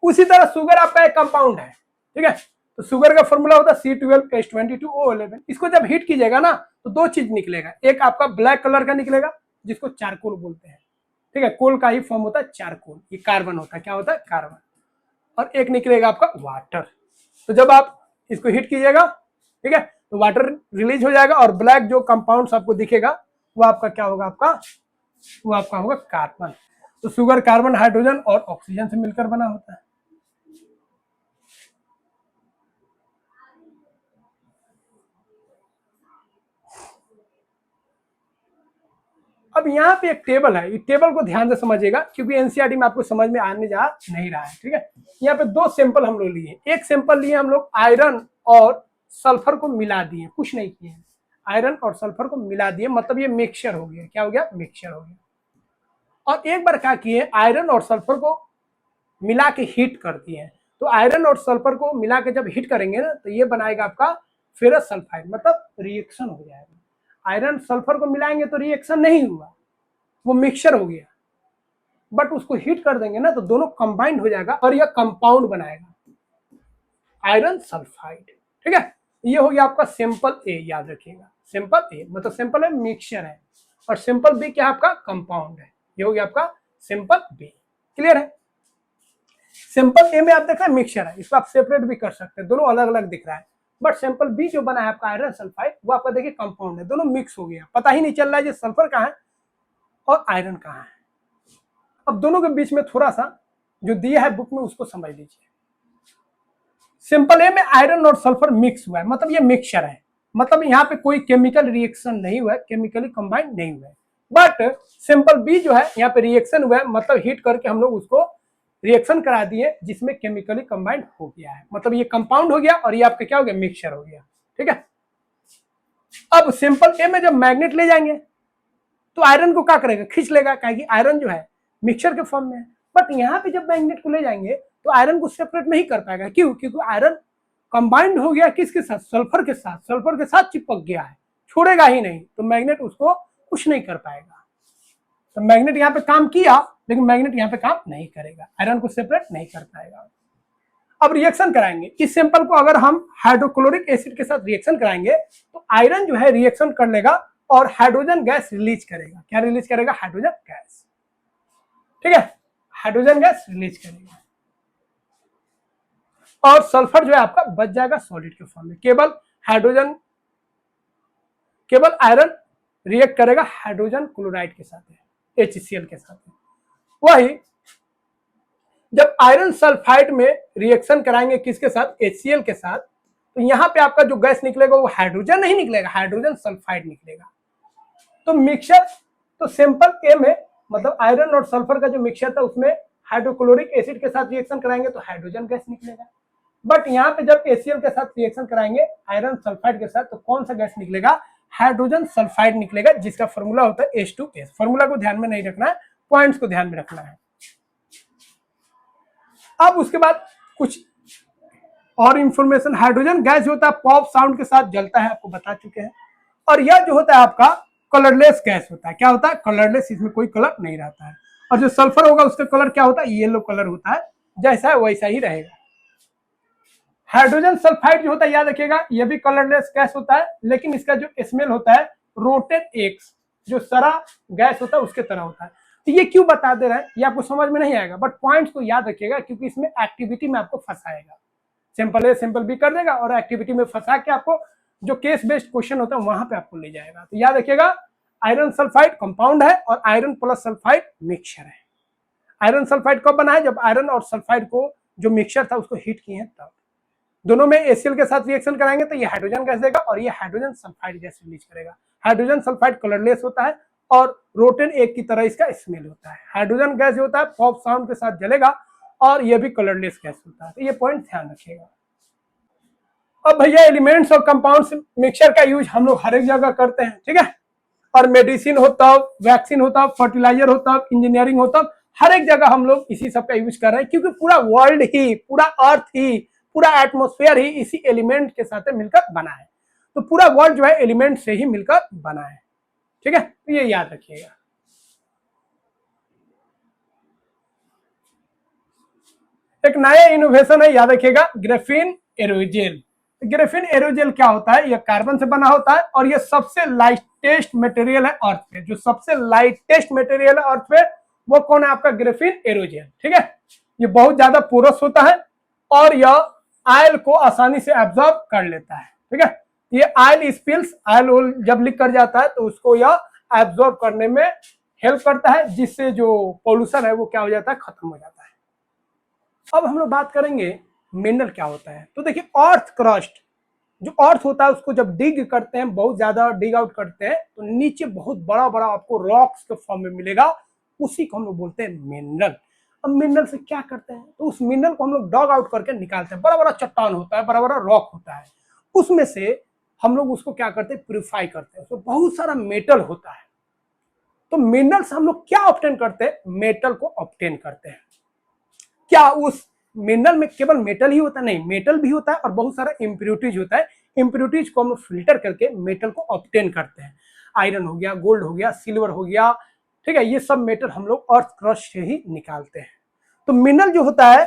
उसी तरह शुगर आपका एक कंपाउंड है, ठीक है। तो शुगर का फॉर्मूला होता है C12H22O11। इसको जब हीट कीजिएगा ना तो दो चीज निकलेगा, एक आपका ब्लैक कलर का निकलेगा जिसको चारकोल बोलते हैं, ठीक है। कोल का ही फॉर्म होता है चारकोल, ये कार्बन होता है, क्या होता है, कार्बन। और एक निकलेगा आपका वाटर। तो जब आप इसको हीट कीजिएगा, ठीक है, तो वाटर रिलीज हो जाएगा और ब्लैक जो कंपाउंड्स आपको दिखेगा वो आपका क्या होगा, वो आपका होगा कार्बन। तो शुगर कार्बन, हाइड्रोजन और ऑक्सीजन से मिलकर बना होता है। अब यहाँ पे एक टेबल है, इस टेबल को ध्यान से समझिएगा क्योंकि एनसीईआरटी में आपको समझ में आने जा नहीं रहा है, ठीक है। यहाँ पे दो सैंपल हम लोग लिए, एक सैंपल लिए हम लोग आयरन और सल्फर को मिला दिए, कुछ नहीं किए, आयरन और सल्फर को मिला दिए, मतलब ये मिक्सचर हो गया, क्या हो गया, मिक्सचर हो गया। और एक बार क्या किए, आयरन और सल्फर को मिला के हीट कर दिए। तो आयरन और सल्फर को मिला के जब हीट करेंगे ना तो ये बनाएगा आपका फेरस सल्फाइड, मतलब रिएक्शन हो जाएगा। आयरन सल्फर को मिलाएंगे तो रिएक्शन नहीं हुआ, वो मिक्सचर हो गया, बट उसको हीट कर देंगे ना तो दोनों कंबाइंड हो जाएगा और यह कंपाउंड बनाएगा, आयरन सल्फाइड, ठीक है। ये हो गया आपका सिंपल ए, याद रखिएगा, सिंपल ए मतलब सिंपल है मिक्सचर है, और सिंपल बी क्या आपका कंपाउंड है। ये हो गया आपका सिंपल बी, क्लियर है। सिंपल ए में आप देख रहे हैं मिक्सचर है, इसको आप सेपरेट भी कर सकते हैं, दोनों अलग अलग दिख रहा है। बट सिंपल बी जो बना है आपका आयरन सल्फाइड, वो आपका देखिए कंपाउंड है, दोनों मिक्स हो गया, पता ही नहीं चल रहा है सल्फर कहाँ है और आयरन कहाँ है। अब दोनों के बीच में थोड़ा सा जो दिया है बुक में उसको समझ लीजिए। सिंपल ए में आयरन और सल्फर मिक्स हुआ है, मतलब ये मिक्सचर है, मतलब यहाँ पे कोई केमिकल रिएक्शन नहीं हुआ है, केमिकली कंबाइंड नहीं हुआ है। बट सिंपल बी जो है यहाँ पे रिएक्शन हुआ है, मतलब हीट करके हम लोग उसको रिएक्शन करा दिए जिसमें केमिकली कंबाइंड हो गया है, मतलब ये कंपाउंड हो गया और ये आपका क्या हो गया, मिक्सचर हो गया, ठीक है। अब सिंपल ए में जब मैग्नेट ले जाएंगे तो आयरन को क्या करेगा, खींच लेगा, क्योंकि आयरन जो है मिक्सचर के फॉर्म में है। बट यहाँ पे जब मैग्नेट को ले जाएंगे तो आयरन को सेपरेट नहीं कर पाएगा, क्यों, क्योंकि आयरन कंबाइंड हो गया किसके साथ, सल्फर के साथ, सल्फर के साथ चिपक गया है, छोड़ेगा ही नहीं, तो मैग्नेट उसको कुछ नहीं कर पाएगा। तो मैग्नेट यहाँ पे काम किया लेकिन मैग्नेट यहाँ पे काम नहीं करेगा, आयरन को सेपरेट नहीं कर पाएगा। अब रिएक्शन कराएंगे, इस सैंपल को अगर हम हाइड्रोक्लोरिक एसिड के साथ रिएक्शन कराएंगे तो आयरन जो है रिएक्शन कर लेगा और हाइड्रोजन गैस रिलीज करेगा, क्या रिलीज करेगा, हाइड्रोजन गैस, ठीक है, हाइड्रोजन गैस रिलीज करेगा। और सल्फर जो है आपका बच जाएगा सॉलिड के फॉर्म में, केवल हाइड्रोजन, केवल आयरन रिएक्ट करेगा हाइड्रोजन क्लोराइड के साथ, HCl के साथ। वही जब आयरन सल्फाइड में रिएक्शन कराएंगे किसके साथ, HCl के साथ, तो यहाँ पे आपका जो गैस निकलेगा वो हाइड्रोजन नहीं निकलेगा, हाइड्रोजन सल्फाइड निकलेगा। तो मिक्सचर, तो सिंपल ए में मतलब आयरन और सल्फर का जो मिक्सचर था उसमें हाइड्रोक्लोरिक एसिड के साथ रिएक्शन कराएंगे तो हाइड्रोजन गैस निकलेगा। बट यहाँ पे जब HCl के साथ रिएक्शन कराएंगे आयरन सल्फाइड के साथ तो कौन सा गैस निकलेगा, हाइड्रोजन सल्फाइड निकलेगा, जिसका फॉर्मूला होता है H2S। फॉर्मूला को ध्यान में नहीं रखना है, पॉइंट्स को ध्यान में रखना है। अब उसके बाद कुछ और इंफॉर्मेशन, हाइड्रोजन गैस जो होता है पॉप साउंड के साथ जलता है, आपको बता चुके हैं। और यह जो होता है आपका कलरलेस गैस होता है, क्या होता है, कलरलेस, इसमें कोई कलर नहीं रहता है। और जो सल्फर होगा उसका कलर क्या होता है, येलो कलर होता है, जैसा है वैसा ही रहेगा। हाइड्रोजन सल्फाइड जो होता है याद रखिएगा ये भी कलरलेस गैस होता है, लेकिन इसका जो स्मेल होता है रोटेड एग्स जो सरा गैस होता है उसके तरह होता है। तो ये क्यों बता दे रहे हैं ये आपको समझ में नहीं आएगा, बट पॉइंट्स को याद रखिएगा क्योंकि इसमें एक्टिविटी में आपको फंसाएगा। सिंपल ए सिंपल बी कर देगा और एक्टिविटी में फंसा के आपको जो केस बेस्ड क्वेश्चन होता है वहां पे आपको ले जाएगा। तो याद रखिएगा आयरन सल्फाइड कंपाउंड है और आयरन प्लस सल्फाइड मिक्सचर है। आयरन सल्फाइड कब बना है? जब आयरन और सल्फाइड को जो मिक्सचर था उसको हीट किए हैं तब। दोनों में एसीएल के साथ रिएक्शन कराएंगे तो ये हाइड्रोजन गैस देगा और ये हाइड्रोजन सल्फाइड गैस रिलीज करेगा। हाइड्रोजन सल्फाइड कलरलेस होता है और रोटेन एग की तरह इसका स्मेल होता है। हाइड्रोजन गैस जो होता है पॉप साउंड के साथ जलेगा और ये भी कलरलेस गैस होता है। तो ये पॉइंट ध्यान रखिएगा। अब भैया एलिमेंट्स और कंपाउंड्स मिक्सचर का यूज हम लोग हर एक जगह करते हैं, ठीक है। और मेडिसिन होता, वैक्सीन होता, फर्टिलाइजर होता, इंजीनियरिंग होता, हर एक जगह हम लोग इसी सब का यूज कर रहे हैं क्योंकि पूरा वर्ल्ड ही, पूरा अर्थ ही, पूरा एटमॉस्फेयर ही इसी एलिमेंट के साथ मिलकर बना है। तो पूरा वर्ल्ड जो है एलिमेंट से ही मिलकर बना है, ठीक है। तो ये याद रखिएगा। एक नया इनोवेशन है, याद रखिएगा, ग्रेफीन एरोजेल। ग्रेफीन एरोजेल क्या होता है? यह कार्बन से बना होता है और यह सबसे लाइटेस्ट मटेरियल है अर्थ पे। जो सबसे लाइटेस्ट मटेरियल है अर्थ पे वो कौन है? आपका ग्रेफीन एरोजेल, ठीक है। ये बहुत ज्यादा पोरस होता है और यह आयल को आसानी से एब्जॉर्ब कर लेता है, ठीक है। ये आयल स्पिल्स, आयल जब लीक कर जाता है तो उसको यह एब्जॉर्ब करने में हेल्प करता है, जिससे जो पोल्यूशन है वो क्या हो जाता है? खत्म हो जाता है। अब हम लोग बात करेंगे मिनरल क्या होता है। तो देखिए अर्थ क्रस्ट, जो अर्थ होता है उसको जब डिग करते हैं, बहुत ज्यादा डिग आउट करते हैं तो नीचे बहुत बड़ा बड़ा आपको रॉक्स के फॉर्म में मिलेगा, उसी को हम लोग बोलते हैं मिनरल। अब मिनरल से क्या करते हैं? तो उस मिनरल को हम लोग डॉग आउट करके निकालते हैं। बड़ा बड़ा चट्टान होता है, बड़ा बड़ा रॉक होता है, उसमें से हम लोग उसको क्या करते हैं? प्यूरिफाई करते हैं। उसमें बहुत सारा मेटल होता है। तो मिनरल से हम लोग क्या ऑब्टेन करते हैं? मेटल को ऑब्टेन करते हैं। क्या उस मिनरल में केवल मेटल ही होता है? नहीं, मेटल भी होता है और बहुत सारा इम्प्योरिटीज होता है। इम्प्योरिटीज को हम लोग फिल्टर करके मेटल को ऑब्टेन करते हैं। आयरन हो गया, गोल्ड हो गया, सिल्वर हो गया, ठीक है। ये सब मेटल हम लोग अर्थ क्रस्ट से ही निकालते हैं। तो मिनरल जो होता है,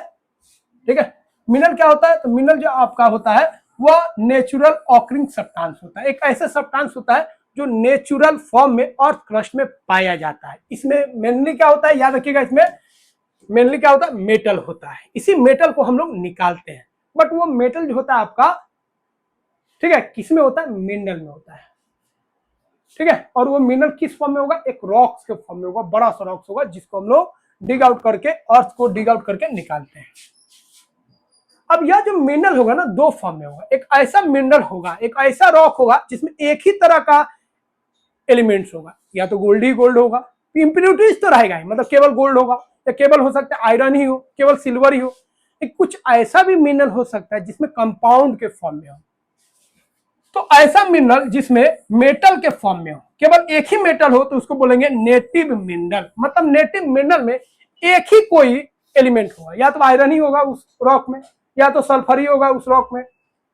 ठीक है, मिनरल क्या होता है? तो मिनरल जो आपका होता है वह नेचुरल ऑकरिंग सब्सटेंस होता है। एक ऐसा सब्सटेंस होता है जो नेचुरल फॉर्म में अर्थ क्रस्ट में पाया जाता है। इसमें मेनली क्या होता है? याद रखिएगा, इसमें मेनली क्या होता है? मेटल होता है। इसी मेटल को हम लोग निकालते हैं। बट वो मेटल जो होता है आपका, ठीक है, किस में होता है? मिनरल में होता है, ठीक है। और वो मिनरल किस फॉर्म में होगा? एक रॉक्स के फॉर्म में होगा, बड़ा सा रॉक्स होगा जिसको हम लोग डिग आउट करके, अर्थ को डिग आउट करके निकालते हैं। अब यह जो मिनरल होगा ना, दो फॉर्म में होगा। एक ऐसा मिनरल होगा, एक ऐसा रॉक होगा जिसमें एक ही तरह का एलिमेंट्स होगा, या तो गोल्ड ही गोल्ड होगा, इंप्योरिटीज तो रहेगा ही, मतलब केवल गोल्ड होगा, या केवल हो सकता है आयरन ही हो, केवल सिल्वर ही हो। एक कुछ ऐसा भी मिनरल हो सकता है जिसमें कंपाउंड के फॉर्म में हो। तो ऐसा मिनरल जिसमें मेटल के फॉर्म में हो, केवल एक ही मेटल हो, तो उसको बोलेंगे नेटिव मिनरल। मतलब नेटिव मिनरल में एक ही कोई एलिमेंट होगा, या तो आयरन ही होगा उस रॉक में, या तो सल्फर ही होगा उस रॉक में,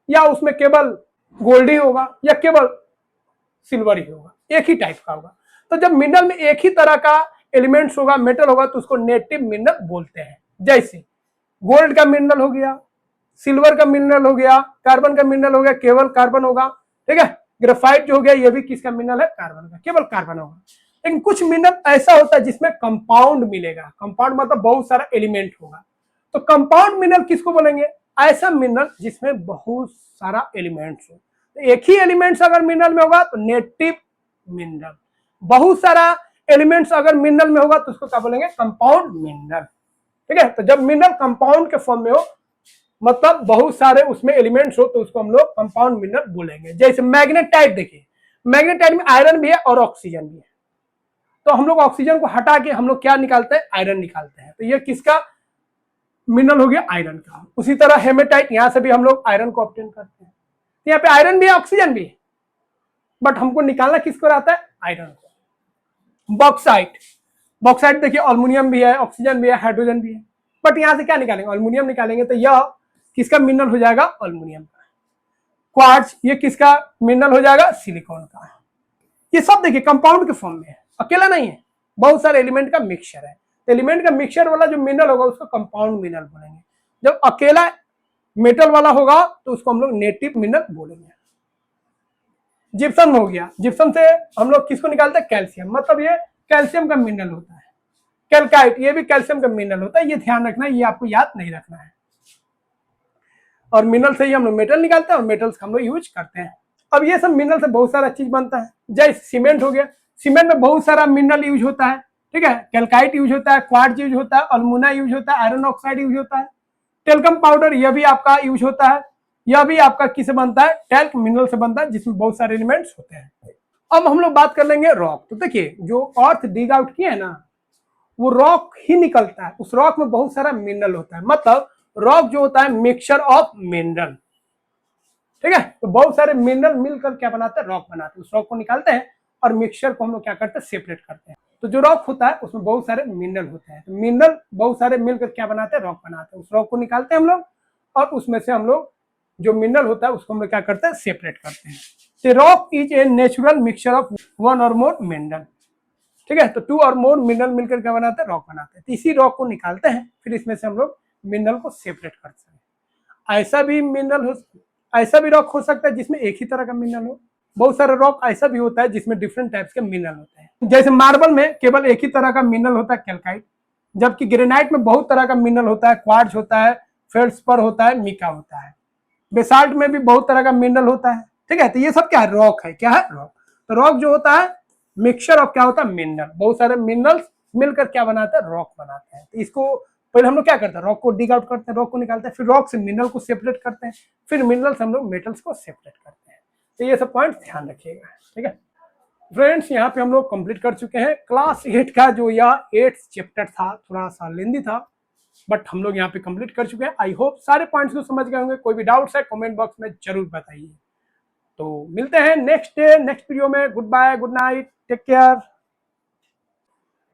या उसमें केवल गोल्ड ही होगा, या केवल सिल्वर ही होगा, एक ही टाइप का होगा। तो जब मिनरल में एक ही तरह का एलिमेंट्स होगा, मेटल होगा, तो उसको नेटिव मिनरल बोलते हैं। जैसे गोल्ड का मिनरल हो गया, सिल्वर का मिनरल हो गया, कार्बन का मिनरल हो गया, केवल कार्बन होगा, ठीक है। ग्रेफाइट जो हो गया ये भी किसका मिनरल है? कार्बन का, केवल कार्बन होगा। लेकिन कुछ मिनरल ऐसा होता है जिसमें कंपाउंड मिलेगा। कंपाउंड मतलब बहुत सारा एलिमेंट होगा। तो कंपाउंड मिनरल किसको बोलेंगे? ऐसा मिनरल जिसमें बहुत सारा एलिमेंट्स हो। तो एक ही एलिमेंट्स अगर मिनरल में होगा तो नेटिव मिनरल। बहुत सारा एलिमेंट्स अगर मिनरल में होगा तो उसको क्या बोलेंगे? कंपाउंड मिनरल, ठीक है। तो जब मिनरल कंपाउंड के फॉर्म में हो, मतलब बहुत सारे उसमें एलिमेंट्स हो, तो उसको हम लोग कंपाउंड मिनरल बोलेंगे। जैसे मैग्नेटाइट, देखिए मैग्नेटाइट में आयरन भी है और ऑक्सीजन भी है। तो हम लोग ऑक्सीजन को हटा के हम लोग क्या निकालते हैं? आयरन निकालते हैं। तो ये किसका मिनरल हो गया? आयरन का। उसी तरह हेमेटाइट, यहां से भी हम लोग आयरन को ऑब्टेन करते हैं। तो यहाँ पे आयरन भी है, ऑक्सीजन भी है, बट हमको निकालना किसको रहता है? आयरन को। बॉक्साइट, बॉक्साइट देखिए अल्युमिनियम भी है, ऑक्सीजन भी है, हाइड्रोजन भी है, बट यहां से क्या निकालेंगे? अल्युमिनियम निकालेंगे। तो यह किसका मिनरल हो जाएगा? अल्युमिनियम का। क्वार्ट्ज, ये किसका मिनरल हो जाएगा? सिलिकॉन का। ये सब देखिए कंपाउंड के फॉर्म में है, अकेला नहीं है, बहुत सारे एलिमेंट का मिक्सचर है। एलिमेंट का मिक्सचर वाला जो मिनरल होगा उसको कंपाउंड मिनरल बोलेंगे। जब अकेला मेटल वाला होगा तो उसको हम लोग नेटिव मिनरल बोलेंगे। जिप्सम हो गया, जिप्सम से हम लोग किसको निकालते हैं? कैल्शियम, मतलब ये कैल्शियम का मिनरल होता है। कैल्काइट, ये भी कैल्शियम का मिनरल होता है, ये ध्यान रखना है, ये आपको याद नहीं रखना है। और मिनरल से ही हम लोग मेटल निकालते हैं और मेटल्स हम लोग यूज करते हैं। अब ये सब मिनरल से बहुत सारा चीज बनता है, जैसे सीमेंट हो गया, सीमेंट में बहुत सारा मिनरल यूज होता है, ठीक है। कैल्काइट यूज होता है, क्वार्ट्ज यूज होता है, अल्मुना यूज होता है, आयरन ऑक्साइड यूज होता है, टेल्कम पाउडर यह भी आपका यूज होता है। यह भी आपका किससे बनता है? टैल्क मिनरल से बनता है, जिसमें बहुत सारे एलिमेंट्स होते हैं। अब हम लोग बात कर लेंगे रॉक। तो देखिए, जो अर्थ डिग आउट किया है ना, वो रॉक ही निकलता है, उस रॉक में बहुत सारा मिनरल होता है, मतलब रॉक जो होता है मिक्सचर ऑफ मिनरल, ठीक है। तो बहुत सारे मिनरल मिलकर क्या बनाते हैं? रॉक बनाते हैं। उस रॉक को निकालते हैं और मिक्सचर को हम लोग क्या करते हैं? सेपरेट करते हैं। तो जो रॉक होता है उसमें बहुत सारे मिनरल होते हैं, तो मिनरल बहुत सारे मिलकर क्या बनाते हैं? रॉक बनाते हैं। उस रॉक को निकालते हैं हम लोग और उसमें से हम लोग जो मिनरल होता है उसको हम लोग क्या करते हैं? सेपरेट करते हैं। तो rock is a natural mixture of one और मोर मिनरल, ठीक है। तो टू और मोर मिनरल मिलकर क्या बनाते हैं? रॉक बनाते हैं। तो इसी रॉक को निकालते हैं, फिर इसमें से हम लोग मिनरल को सेपरेट करते हैं। ऐसा भी मिनरल हो, ऐसा भी रॉक हो सकता है जिसमें एक ही तरह का मिनरल हो। बहुत सारे रॉक ऐसा भी होता है जिसमें डिफरेंट टाइप्स के मिनरल होते हैं। जैसे मार्बल में केवल एक ही तरह का मिनरल होता है, कैल्काइट, जबकि ग्रेनाइट में बहुत तरह का मिनरल होता है, क्वार्ट्ज होता है, फेल्डस्पर होता है, मिका होता है। बेसाल्ट में भी बहुत तरह का मिनरल होता है, ठीक है। तो ये सब क्या है? रॉक है। क्या है? रॉक। तो रॉक जो होता है मिक्सचर ऑफ क्या होता है? मिनरल। बहुत सारे मिनरल्स मिलकर क्या बनाते हैं? रॉक बनाते हैं। तो इसको पहले हम लोग क्या करते हैं? रॉक को डिग आउट करते हैं, रॉक को निकालते हैं, फिर रॉक से मिनरल को सेपरेट करते हैं, फिर मिनरल से हम लोग मेटल्स को सेपरेट करते हैं। तो ये सब पॉइंट ध्यान रखिएगा, ठीक है फ्रेंड्स। यहाँ पे हम लोग कंप्लीट कर चुके हैं क्लास 8 का जो यह 8th चैप्टर था, थोड़ा सा लेंदी था बट हम लोग यहाँ पे कंप्लीट कर चुके हैं। आई होप सारे पॉइंट्स को समझ गए होंगे। कोई भी डाउट्स है कमेंट बॉक्स में जरूर बताइए। तो मिलते हैं नेक्स्ट डे नेक्स्ट वीडियो में। Goodbye, good night, take care.